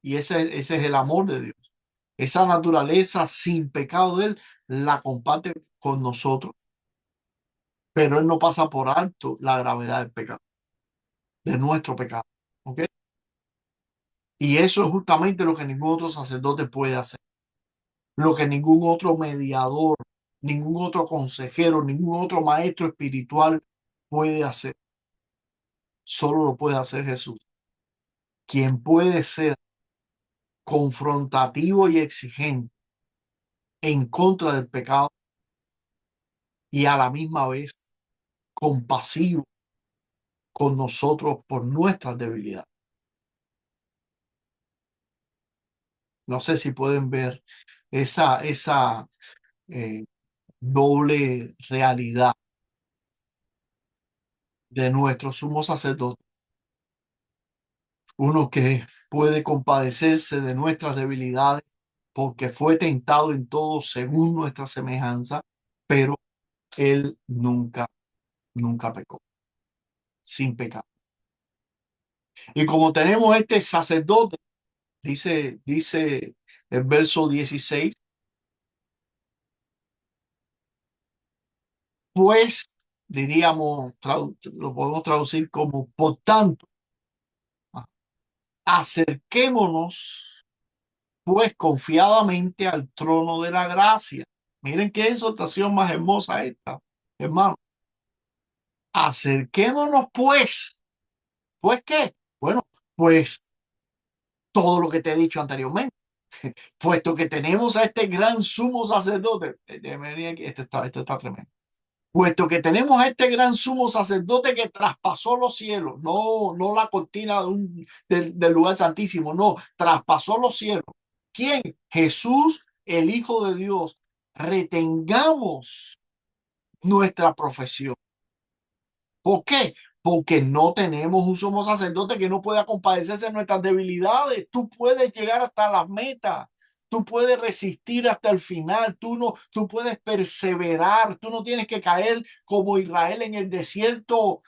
Y ese es el amor de Dios. Esa naturaleza sin pecado de Él la comparte con nosotros. Pero Él no pasa por alto la gravedad del pecado, de nuestro pecado. ¿Ok? Y eso es justamente lo que ningún otro sacerdote puede hacer. Lo que ningún otro mediador, ningún otro consejero, ningún otro maestro espiritual puede hacer. Solo lo puede hacer Jesús, quien puede ser confrontativo y exigente en contra del pecado y a la misma vez compasivo con nosotros por nuestras debilidades. No sé si pueden ver esa eh, doble realidad de nuestro sumo sacerdote. Uno que puede compadecerse de nuestras debilidades porque fue tentado en todo según nuestra semejanza, pero Él nunca pecó, sin pecado. Y como tenemos este sacerdote, dice el verso 16, pues diríamos, lo podemos traducir como por tanto, acerquémonos pues confiadamente al trono de la gracia. Miren qué exhortación más hermosa esta, hermano. Acerquémonos pues qué, bueno, pues todo lo que te he dicho anteriormente, puesto que tenemos a este gran sumo sacerdote, esto está tremendo. Puesto que tenemos a este gran sumo sacerdote que traspasó los cielos, no la cortina del lugar santísimo, no, traspasó los cielos. ¿Quién? Jesús, el Hijo de Dios. Retengamos nuestra profesión. ¿Por qué? Porque no tenemos un sumo sacerdote que no pueda compadecerse de nuestras debilidades. Tú puedes llegar hasta las metas. Tú puedes resistir hasta el final. Tú puedes perseverar. Tú no tienes que caer como Israel en el desierto,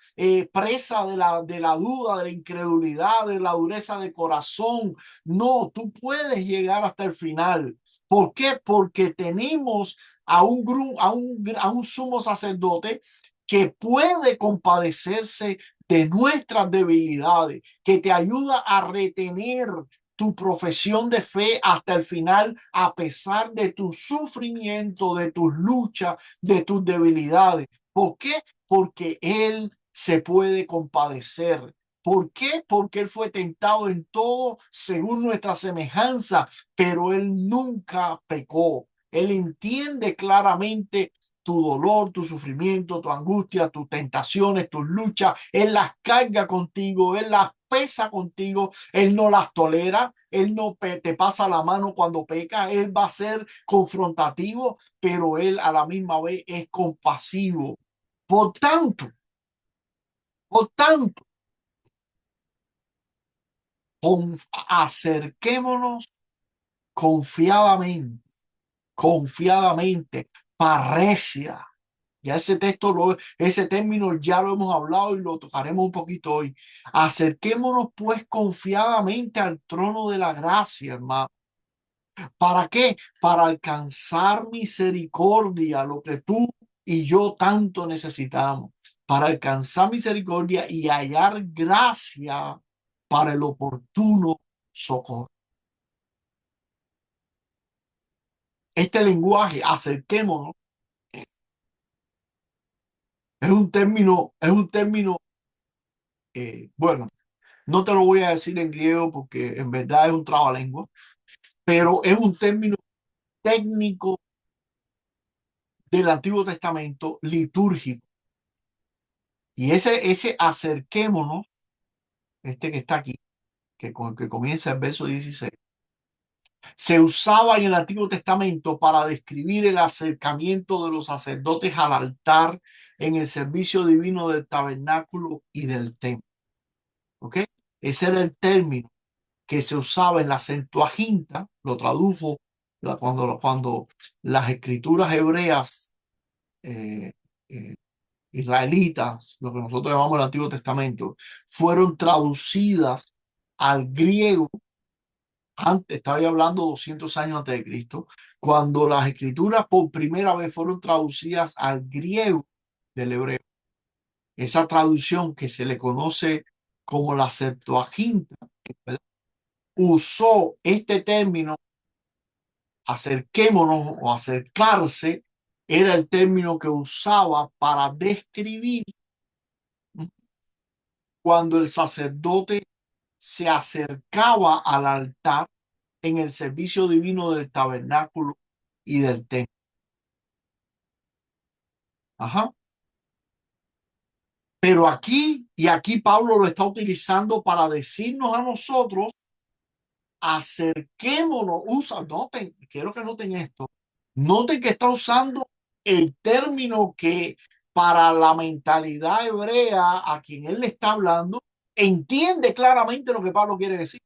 presa de la duda, de la incredulidad, de la dureza de corazón. No, tú puedes llegar hasta el final. ¿Por qué? Porque tenemos a un sumo sacerdote que puede compadecerse de nuestras debilidades, que te ayuda a retener tu profesión de fe hasta el final, a pesar de tu sufrimiento, de tus luchas, de tus debilidades. ¿Por qué? Porque Él se puede compadecer, ¿Por qué? Porque él fue tentado en todo según nuestra semejanza, pero él nunca pecó. Él entiende claramente tu dolor, tu sufrimiento, tu angustia, tus tentaciones, tus luchas. Él las carga contigo, él las pesa contigo, él no las tolera, él no te pasa la mano cuando peca, él va a ser confrontativo, pero él a la misma vez es compasivo. Por tanto, por tanto, acerquémonos confiadamente, confiadamente, parresia. Ya ese texto, ese término ya lo hemos hablado y lo tocaremos un poquito hoy. Acerquémonos pues confiadamente al trono de la gracia, hermano. ¿Para qué? Para alcanzar misericordia, lo que tú y yo tanto necesitamos. Para alcanzar misericordia y hallar gracia para el oportuno socorro. Este lenguaje, acerquémonos, es un término, bueno, no te lo voy a decir en griego porque en verdad es un trabalengua, pero es un término técnico del Antiguo Testamento litúrgico. Y ese acerquémonos, este que está aquí, que comienza el verso 16, se usaba en el Antiguo Testamento para describir el acercamiento de los sacerdotes al altar en el servicio divino del tabernáculo y del templo. ¿Ok? Ese era el término que se usaba en la Septuaginta, lo tradujo cuando las escrituras hebreas eh, eh, israelitas, lo que nosotros llamamos el Antiguo Testamento, fueron traducidas al griego. Antes, estaba hablando 200 años antes de Cristo, cuando las escrituras por primera vez fueron traducidas al griego del hebreo. Esa traducción que se le conoce como la Septuaginta, ¿verdad? Usó este término, acerquémonos o acercarse, era el término que usaba para describir cuando el sacerdote se acercaba al altar en el servicio divino del tabernáculo y del templo. Ajá. Pero aquí Pablo lo está utilizando para decirnos a nosotros, acerquémonos, noten, quiero que noten esto, noten que está usando el término que para la mentalidad hebrea a quien él le está hablando, entiende claramente lo que Pablo quiere decir,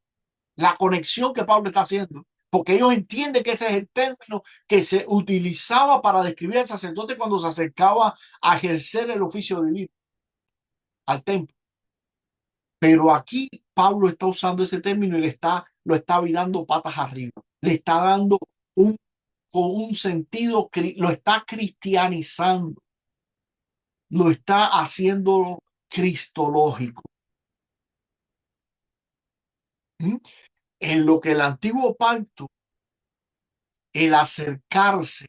la conexión que Pablo está haciendo, porque ellos entienden que ese es el término que se utilizaba para describir al sacerdote cuando se acercaba a ejercer el oficio divino al templo. Pero aquí Pablo está usando ese término y lo está virando patas arriba. Le está dando con un sentido, lo está cristianizando, lo está haciendo cristológico. ¿Mm? En lo que el antiguo pacto, el acercarse,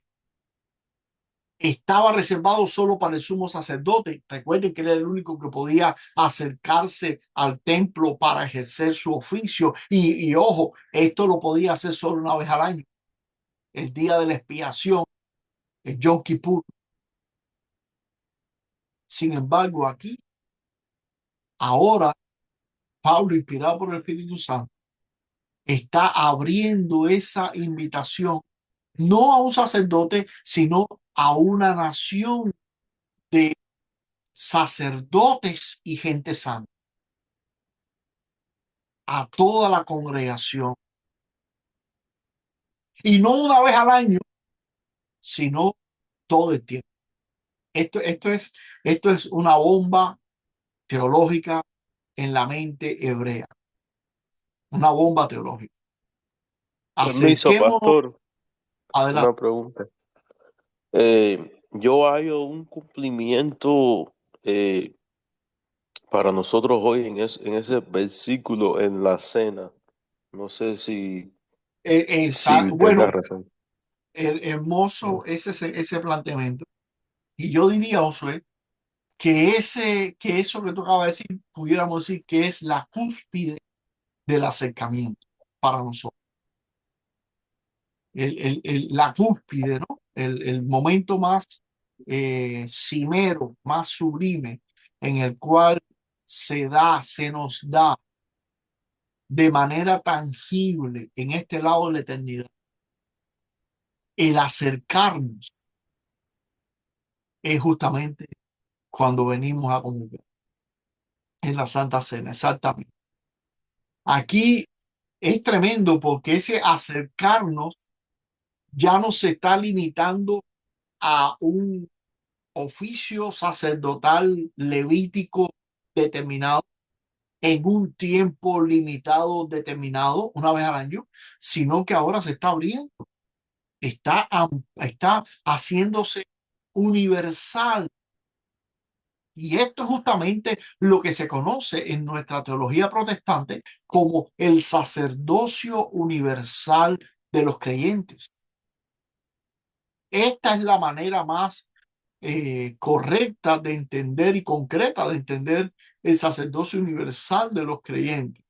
estaba reservado solo para el sumo sacerdote. Recuerden que él era el único que podía acercarse al templo para ejercer su oficio. Y ojo, esto lo podía hacer solo una vez al año, el día de la expiación, el Yom Kippur. Sin embargo, aquí, ahora, Pablo, inspirado por el Espíritu Santo, está abriendo esa invitación, no a un sacerdote, sino a una nación de sacerdotes y gente santa, a toda la congregación. Y no una vez al año, sino todo el tiempo. Esto, esto es, esto es una bomba teológica en la mente hebrea, una bomba teológica. Permiso, Acerquémonos pastor, una adelante. pregunta. Yo hallo un cumplimiento para nosotros hoy en ese versículo en la cena. No sé si tenga Bueno, razón. hermoso ese planteamiento. Y yo diría, Josué, que eso que tú acabas de decir, pudiéramos decir que es la cúspide del acercamiento para nosotros. La cúspide, ¿no? El momento más cimero, más sublime, en el cual se nos da de manera tangible en este lado de la eternidad el acercarnos es justamente cuando venimos a comulgar en la Santa Cena, exactamente. Aquí es tremendo porque ese acercarnos ya no se está limitando a un oficio sacerdotal levítico determinado en un tiempo limitado determinado una vez al año, sino que ahora se está abriendo, está haciéndose universal. Y esto es justamente lo que se conoce en nuestra teología protestante como el sacerdocio universal de los creyentes. Esta es la manera más correcta de entender y concreta de entender el sacerdocio universal de los creyentes.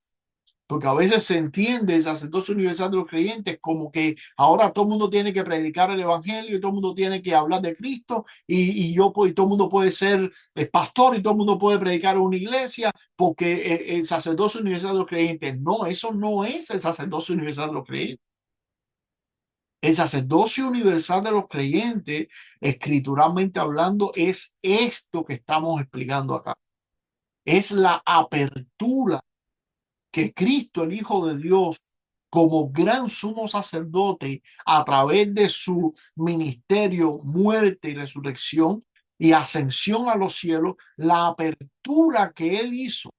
Porque a veces se entiende el sacerdocio universal de los creyentes como que ahora todo el mundo tiene que predicar el evangelio y todo el mundo tiene que hablar de Cristo y todo el mundo puede ser pastor y todo el mundo puede predicar en una iglesia porque el sacerdocio universal de los creyentes. No, eso no es el sacerdocio universal de los creyentes. El sacerdocio universal de los creyentes, escrituralmente hablando, es esto que estamos explicando acá. Es la apertura que Cristo, el Hijo de Dios, como gran sumo sacerdote, a través de su ministerio, muerte y resurrección y ascensión a los cielos, la apertura que él hizo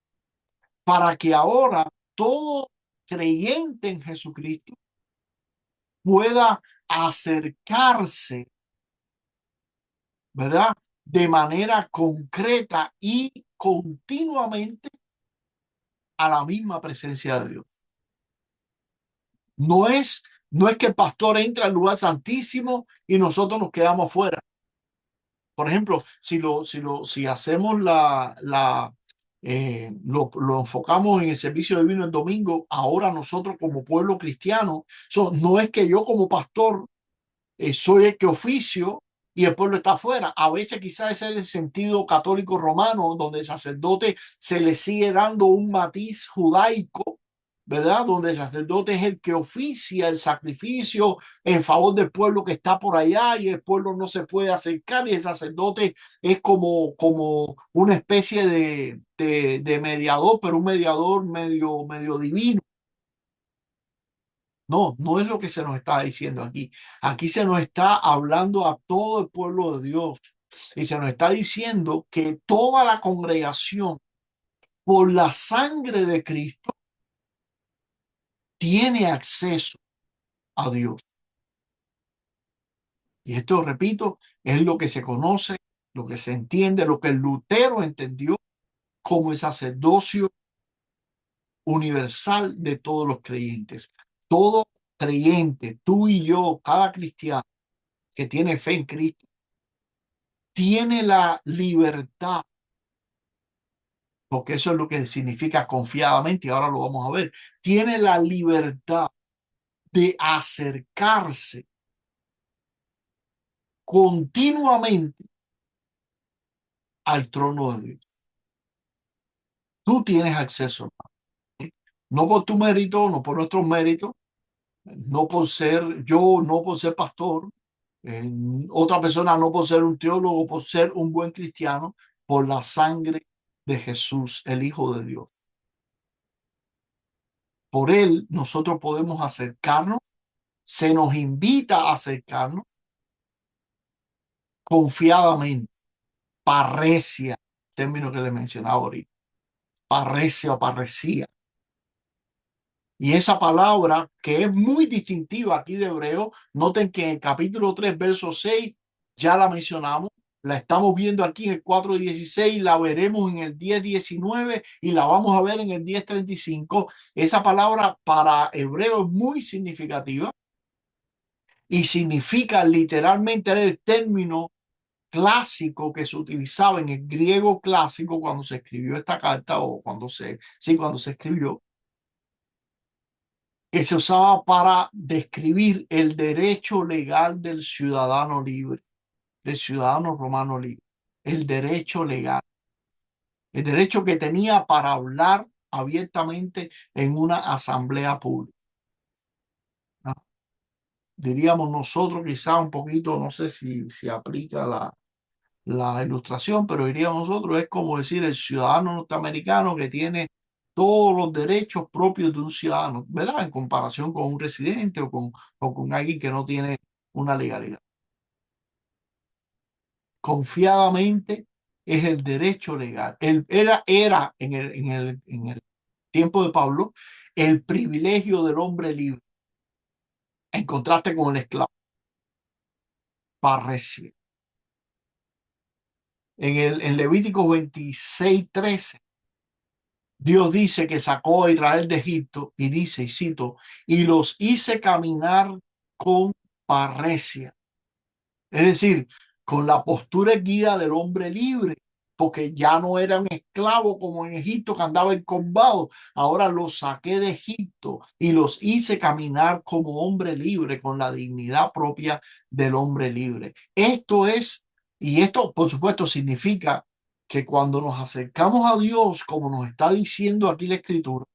para que ahora todo creyente en Jesucristo pueda acercarse, ¿verdad? De manera concreta y continuamente a la misma presencia de Dios. No es, no es que el pastor entra al lugar santísimo y nosotros nos quedamos fuera. Por ejemplo, si hacemos lo enfocamos en el servicio divino el domingo, ahora nosotros como pueblo cristiano, no es que yo como pastor soy el que oficio y el pueblo está afuera. A veces quizás ese es el sentido católico romano, donde el sacerdote se le sigue dando un matiz judaico, ¿verdad? Donde el sacerdote es el que oficia el sacrificio en favor del pueblo que está por allá y el pueblo no se puede acercar y el sacerdote es como una especie de mediador, pero un mediador medio divino. No, no es lo que se nos está diciendo aquí. Aquí se nos está hablando a todo el pueblo de Dios y se nos está diciendo que toda la congregación, por la sangre de Cristo, tiene acceso a Dios. Y esto, repito, es lo que se conoce, lo que se entiende, lo que Lutero entendió como el sacerdocio universal de todos los creyentes. Todo creyente, tú y yo, cada cristiano que tiene fe en Cristo, tiene la libertad, porque eso es lo que significa confiadamente, y ahora lo vamos a ver, tiene la libertad de acercarse continuamente al trono de Dios. Tú tienes acceso, no por tu mérito, no por nuestros méritos, no por ser yo, no por ser pastor, eh, otra persona no por ser un teólogo, por ser un buen cristiano, por la sangre de Jesús, el Hijo de Dios. Por él nosotros podemos acercarnos, se nos invita a acercarnos confiadamente, parresia, término que le mencionaba ahorita, parresia o parresía. Y esa palabra que es muy distintiva aquí de hebreo, noten que en el capítulo 3, verso 6, ya la mencionamos, la estamos viendo aquí en el 4:16, la veremos en el 10:19 y la vamos a ver en el 10:35. Esa palabra para hebreo es muy significativa y significa literalmente el término clásico que se utilizaba en el griego clásico cuando se escribió esta carta o cuando se escribió, que se usaba para describir el derecho legal del ciudadano libre, del ciudadano romano libre, el derecho legal, el derecho que tenía para hablar abiertamente en una asamblea pública, ¿no? Diríamos nosotros quizá un poquito, no sé si aplica la ilustración, pero diríamos nosotros, es como decir el ciudadano norteamericano que tiene todos los derechos propios de un ciudadano, ¿verdad? En comparación con un residente o con alguien que no tiene una legalidad. Confiadamente es el derecho legal. Era en el tiempo de Pablo el privilegio del hombre libre, en contraste con el esclavo. Parresía. En Levítico 26:13, Dios dice que sacó a Israel de Egipto y dice, y cito, y los hice caminar con parresia. Es decir, con la postura erguida del hombre libre, porque ya no era un esclavo como en Egipto que andaba encorvado. Ahora los saqué de Egipto y los hice caminar como hombre libre, con la dignidad propia del hombre libre. Esto es, y esto por supuesto significa que cuando nos acercamos a Dios, como nos está diciendo aquí la Escritura,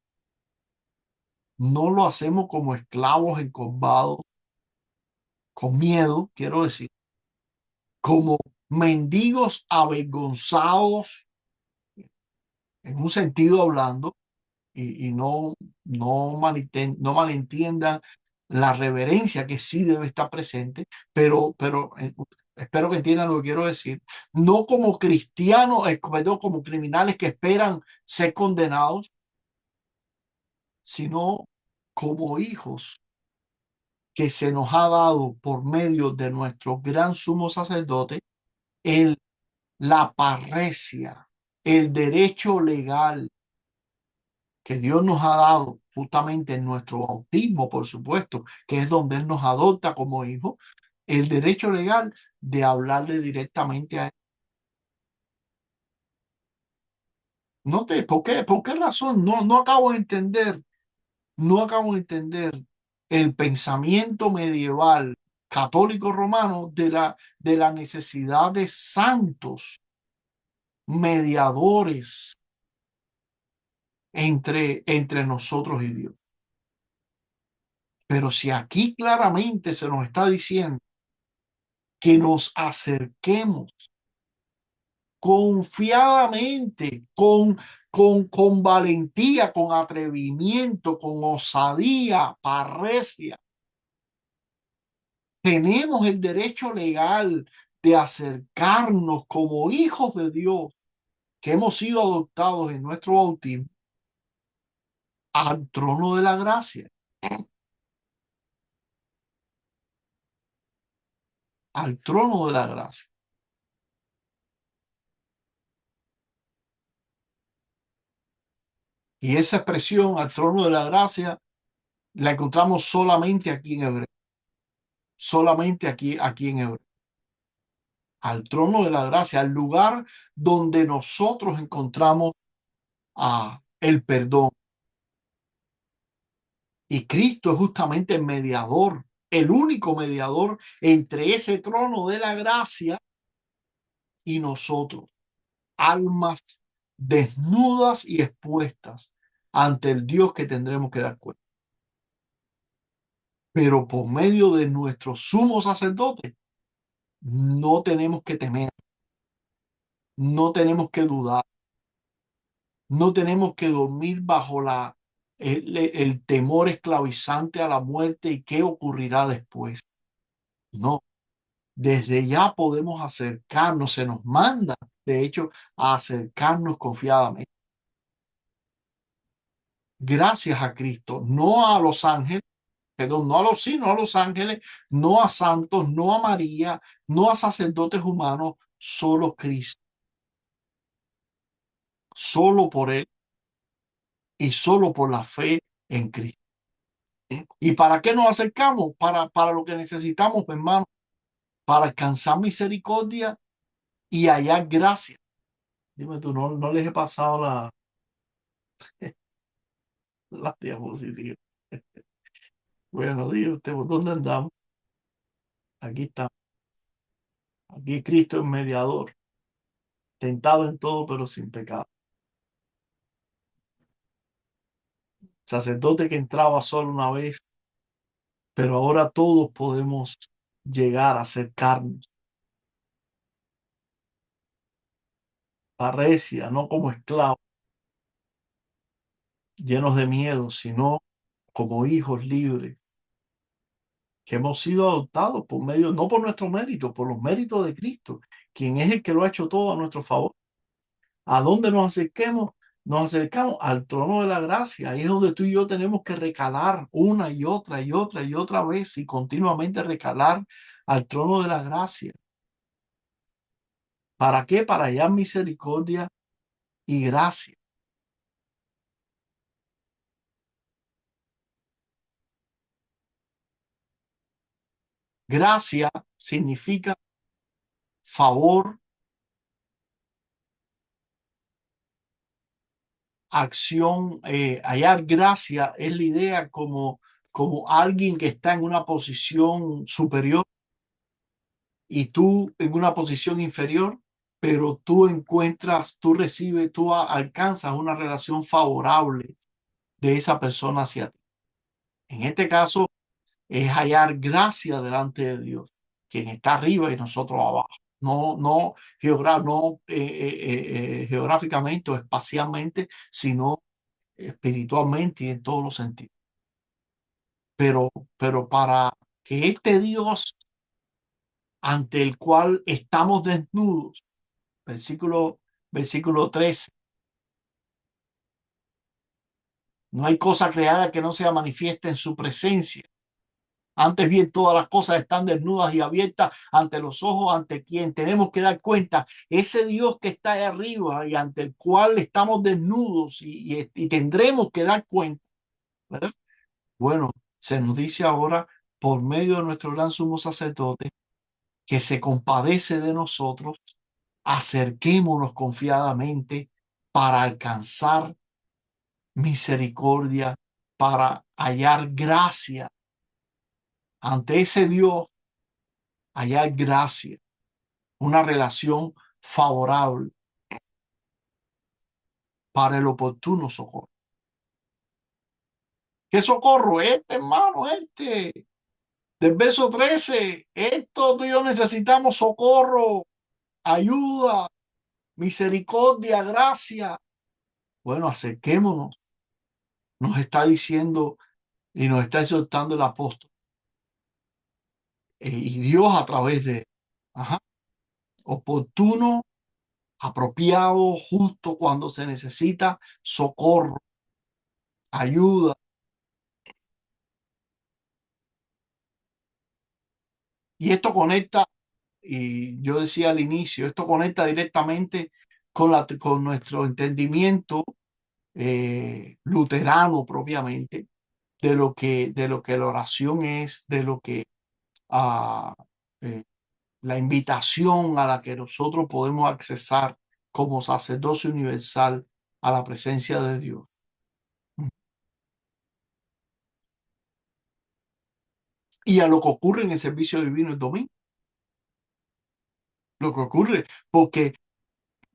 no lo hacemos como esclavos encorvados, con miedo, quiero decir, como mendigos avergonzados, en un sentido hablando, y no malentiendan la reverencia que sí debe estar presente, pero espero que entiendan lo que quiero decir, no como cristianos, perdón, como criminales que esperan ser condenados, sino como hijos que se nos ha dado por medio de nuestro gran sumo sacerdote, el la parresia, el derecho legal que Dios nos ha dado justamente en nuestro bautismo, por supuesto, que es donde Él nos adopta como hijos, el derecho legal de hablarle directamente a Él. No te, por qué razón? No acabo de entender, no acabo de entender el pensamiento medieval católico romano de la necesidad de santos mediadores entre nosotros y Dios. Pero si aquí claramente se nos está diciendo que nos acerquemos confiadamente, con valentía, con atrevimiento, con osadía, parresia, tenemos el derecho legal de acercarnos como hijos de Dios, que hemos sido adoptados en nuestro bautismo, al trono de la gracia, al trono de la gracia. Y esa expresión, al trono de la gracia, la encontramos solamente aquí en Hebreo, solamente aquí en Hebreo. Al trono de la gracia, al lugar donde nosotros encontramos el perdón. Y Cristo es justamente el mediador, el único mediador entre ese trono de la gracia y nosotros, almas desnudas y expuestas ante el Dios que tendremos que dar cuenta. Pero por medio de nuestro sumo sacerdote, no tenemos que temer, no tenemos que dudar, no tenemos que dormir bajo el temor esclavizante a la muerte y qué ocurrirá después. No, desde ya podemos acercarnos, se nos manda, de hecho, a acercarnos confiadamente. Gracias a Cristo, no a los ángeles, perdón, no a los ángeles, no a santos, no a María, no a sacerdotes humanos, solo Cristo, solo por Él y solo por la fe en Cristo. ¿Y para qué nos acercamos? Para lo que necesitamos, hermano, para alcanzar misericordia y hallar gracia. Dime tú, no les he pasado la diapositiva. Bueno, digo usted, ¿por dónde andamos? Aquí está. Aquí Cristo es mediador, tentado en todo, pero sin pecado. Sacerdote que entraba solo una vez, pero ahora todos podemos llegar a acercarnos. Parrecia, no como esclavos, llenos de miedo, sino como hijos libres, que hemos sido adoptados por medio, no por nuestro mérito, por los méritos de Cristo, quien es el que lo ha hecho todo a nuestro favor. ¿A dónde nos acerquemos? Nos acercamos al trono de la gracia. Ahí es donde tú y yo tenemos que recalar una y otra y otra y otra vez y continuamente recalar al trono de la gracia. ¿Para qué? Para hallar misericordia y gracia. Gracia significa favor, acción, hallar gracia es la idea como alguien que está en una posición superior y tú en una posición inferior, pero tú encuentras, tú recibes, tú alcanzas una relación favorable de esa persona hacia ti. En este caso es hallar gracia delante de Dios, quien está arriba y nosotros abajo. No, geográficamente o espacialmente, sino espiritualmente y en todos los sentidos. Pero para que este Dios ante el cual estamos desnudos, versículo, versículo 13, no hay cosa creada que no sea manifiesta en su presencia. Antes bien, todas las cosas están desnudas y abiertas ante los ojos, ante quien tenemos que dar cuenta. Ese Dios que está ahí arriba y ante el cual estamos desnudos y tendremos que dar cuenta, ¿verdad? Bueno, se nos dice ahora por medio de nuestro gran sumo sacerdote que se compadece de nosotros, acerquémonos confiadamente para alcanzar misericordia, para hallar gracia ante ese Dios, hallar gracia, una relación favorable para el oportuno socorro. ¿Qué socorro? Este, hermano, este. Del verso 13, esto tú y yo necesitamos socorro, ayuda, misericordia, gracia. Bueno, acerquémonos, nos está diciendo y nos está exhortando el apóstol. Y Dios a través de, ajá, oportuno, apropiado, justo cuando se necesita socorro, ayuda. Y esto conecta, y yo decía al inicio, esto conecta directamente con nuestro entendimiento luterano propiamente de lo que la oración es, de lo que ah, eh, la invitación a la que nosotros podemos accesar como sacerdocio universal a la presencia de Dios. Y a lo que ocurre en el servicio divino el domingo, lo que ocurre, porque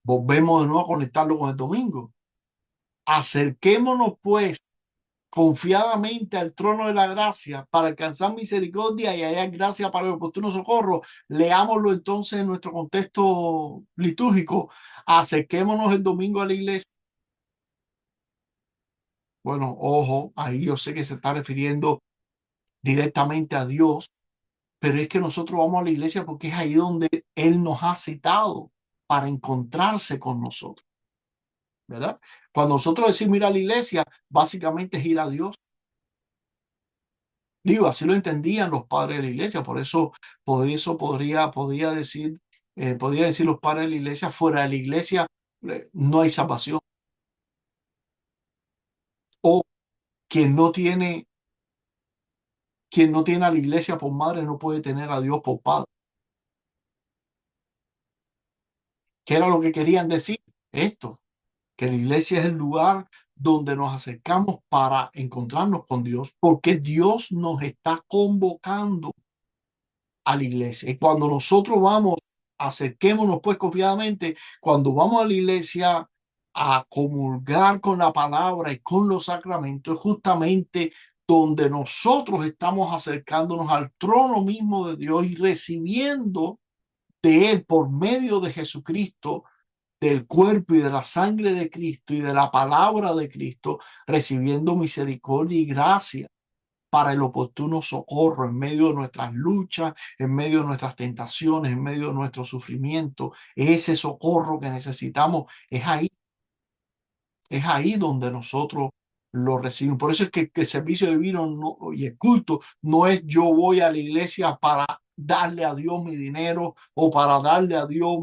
volvemos de nuevo a conectarlo con el domingo. Acerquémonos pues confiadamente al trono de la gracia para alcanzar misericordia y hallar gracia para el oportuno socorro. Leámoslo entonces en nuestro contexto litúrgico. Acerquémonos el domingo a la iglesia. Bueno, ojo, ahí yo sé que se está refiriendo directamente a Dios, pero es que nosotros vamos a la iglesia porque es ahí donde Él nos ha citado para encontrarse con nosotros, ¿verdad? Cuando nosotros decimos ir a la iglesia, básicamente es ir a Dios. Digo, así lo entendían los padres de la iglesia, por eso podría decir los padres de la iglesia, fuera de la iglesia no hay salvación. O quien no tiene, quien no tiene a la iglesia por madre no puede tener a Dios por padre. ¿Qué era lo que querían decir? Esto, que la iglesia es el lugar donde nos acercamos para encontrarnos con Dios, porque Dios nos está convocando a la iglesia. Y cuando nosotros vamos, acerquémonos pues confiadamente, cuando vamos a la iglesia a comulgar con la palabra y con los sacramentos, es justamente donde nosotros estamos acercándonos al trono mismo de Dios y recibiendo de Él por medio de Jesucristo, del cuerpo y de la sangre de Cristo y de la palabra de Cristo, recibiendo misericordia y gracia para el oportuno socorro en medio de nuestras luchas, en medio de nuestras tentaciones, en medio de nuestro sufrimiento. Ese socorro que necesitamos es ahí donde nosotros lo recibimos. Por eso es que el servicio divino y el culto no es yo voy a la iglesia para darle a Dios mi dinero o para darle a Dios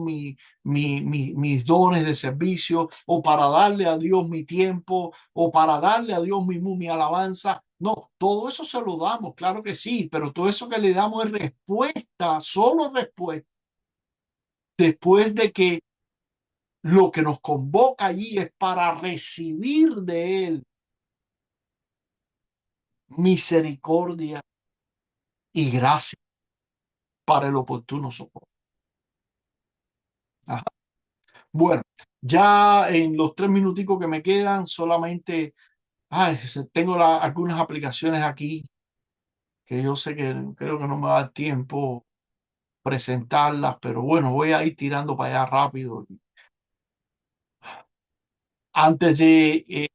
mis dones de servicio o para darle a Dios mi tiempo o para darle a Dios mi alabanza. No, todo eso se lo damos, claro que sí, pero todo eso que le damos es respuesta, solo respuesta, después de que lo que nos convoca allí es para recibir de Él misericordia y gracia para el oportuno socorro. Ajá. Bueno, ya en los 3 minuticos que me quedan, solamente tengo algunas aplicaciones aquí que yo sé que creo que no me va a dar tiempo presentarlas, pero bueno, voy a ir tirando para allá rápido. Antes de, eh,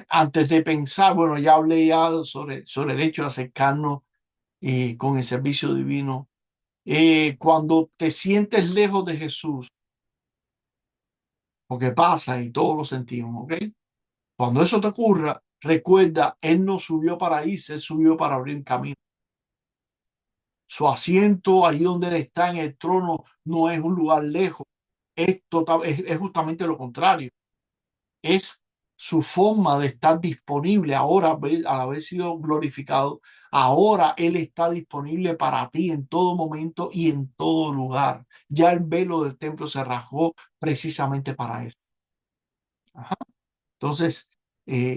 antes de pensar, bueno, ya hablé ya sobre el hecho de acercarnos con el servicio divino. Cuando te sientes lejos de Jesús, porque pasa y todos lo sentimos, ¿ok? Cuando eso te ocurra, recuerda, Él no subió para irse, Él subió para abrir camino. Su asiento, ahí donde Él está en el trono, no es un lugar lejos, es justamente lo contrario. Es su forma de estar disponible ahora, al haber sido glorificado. Ahora Él está disponible para ti en todo momento y en todo lugar. Ya el velo del templo se rasgó precisamente para eso. Ajá. Entonces,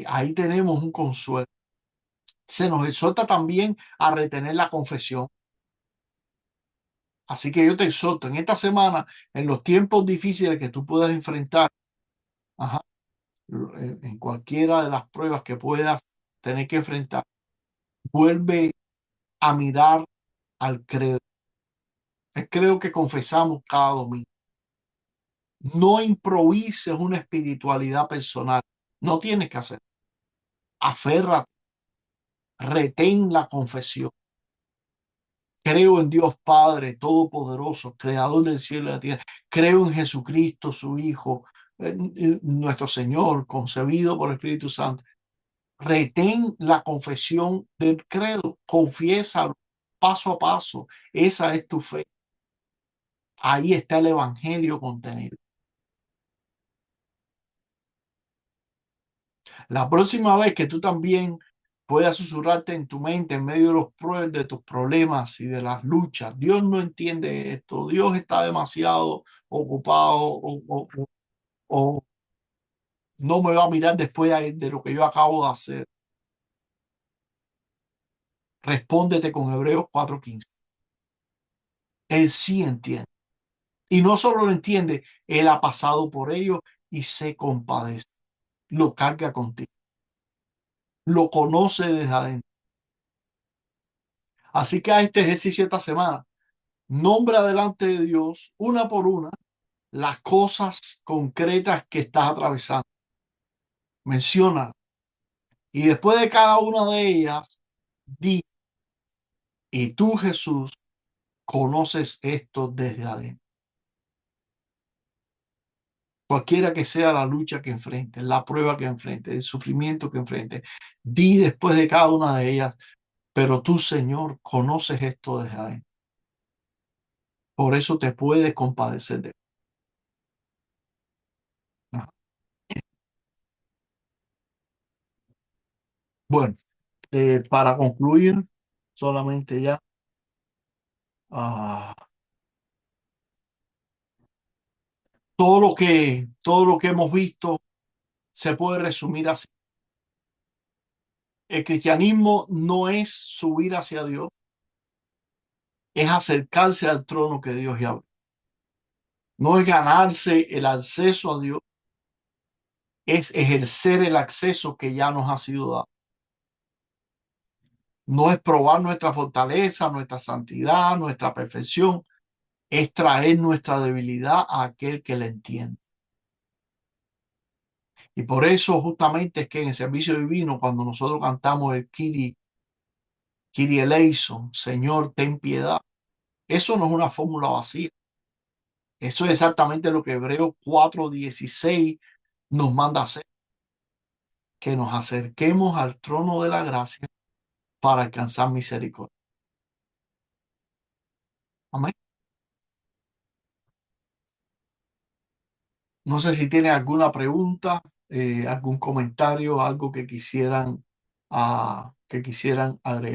ahí tenemos un consuelo. Se nos exhorta también a retener la confesión. Así que yo te exhorto en esta semana, en los tiempos difíciles que tú puedas enfrentar, ajá, en cualquiera de las pruebas que puedas tener que enfrentar, vuelve a mirar al credo. El credo que confesamos cada domingo. No improvises una espiritualidad personal. No tienes que hacer. Aferra, retén la confesión. Creo en Dios Padre Todopoderoso, Creador del cielo y la tierra. Creo en Jesucristo, su Hijo, nuestro Señor, concebido por el Espíritu Santo. Retén la confesión del credo, confiésalo paso a paso. Esa es tu fe. Ahí está el Evangelio contenido. La próxima vez que tú también puedas susurrarte en tu mente en medio de los pruebas, de tus problemas y de las luchas, Dios no entiende esto, Dios está demasiado ocupado o no me va a mirar después de lo que yo acabo de hacer. Respóndete con Hebreos 4:15. Él sí entiende. Y no solo lo entiende, Él ha pasado por ello y se compadece. Lo carga contigo. Lo conoce desde adentro. Así que a este ejercicio esta semana, nombra delante de Dios, una por una, las cosas concretas que estás atravesando. Menciona. Y después de cada una de ellas, di, y tú, Jesús, conoces esto desde adentro. Cualquiera que sea la lucha que enfrente, la prueba que enfrente, el sufrimiento que enfrente, di después de cada una de ellas, pero tú, Señor, conoces esto desde adentro. Por eso te puedes compadecer de él. Bueno, para concluir, solamente ya, ah, todo lo que hemos visto se puede resumir así. El cristianismo no es subir hacia Dios, es acercarse al trono que Dios ya abrió. No es ganarse el acceso a Dios, es ejercer el acceso que ya nos ha sido dado. No es probar nuestra fortaleza, nuestra santidad, nuestra perfección, es traer nuestra debilidad a aquel que la entiende. Y por eso justamente es que en el servicio divino, cuando nosotros cantamos el Kyrie eleison, Señor, ten piedad, eso no es una fórmula vacía. Eso es exactamente lo que Hebreos 4:16 nos manda hacer, que nos acerquemos al trono de la gracia para alcanzar misericordia. Amén. No sé si tienen alguna pregunta, algún comentario, algo que quisieran agregar.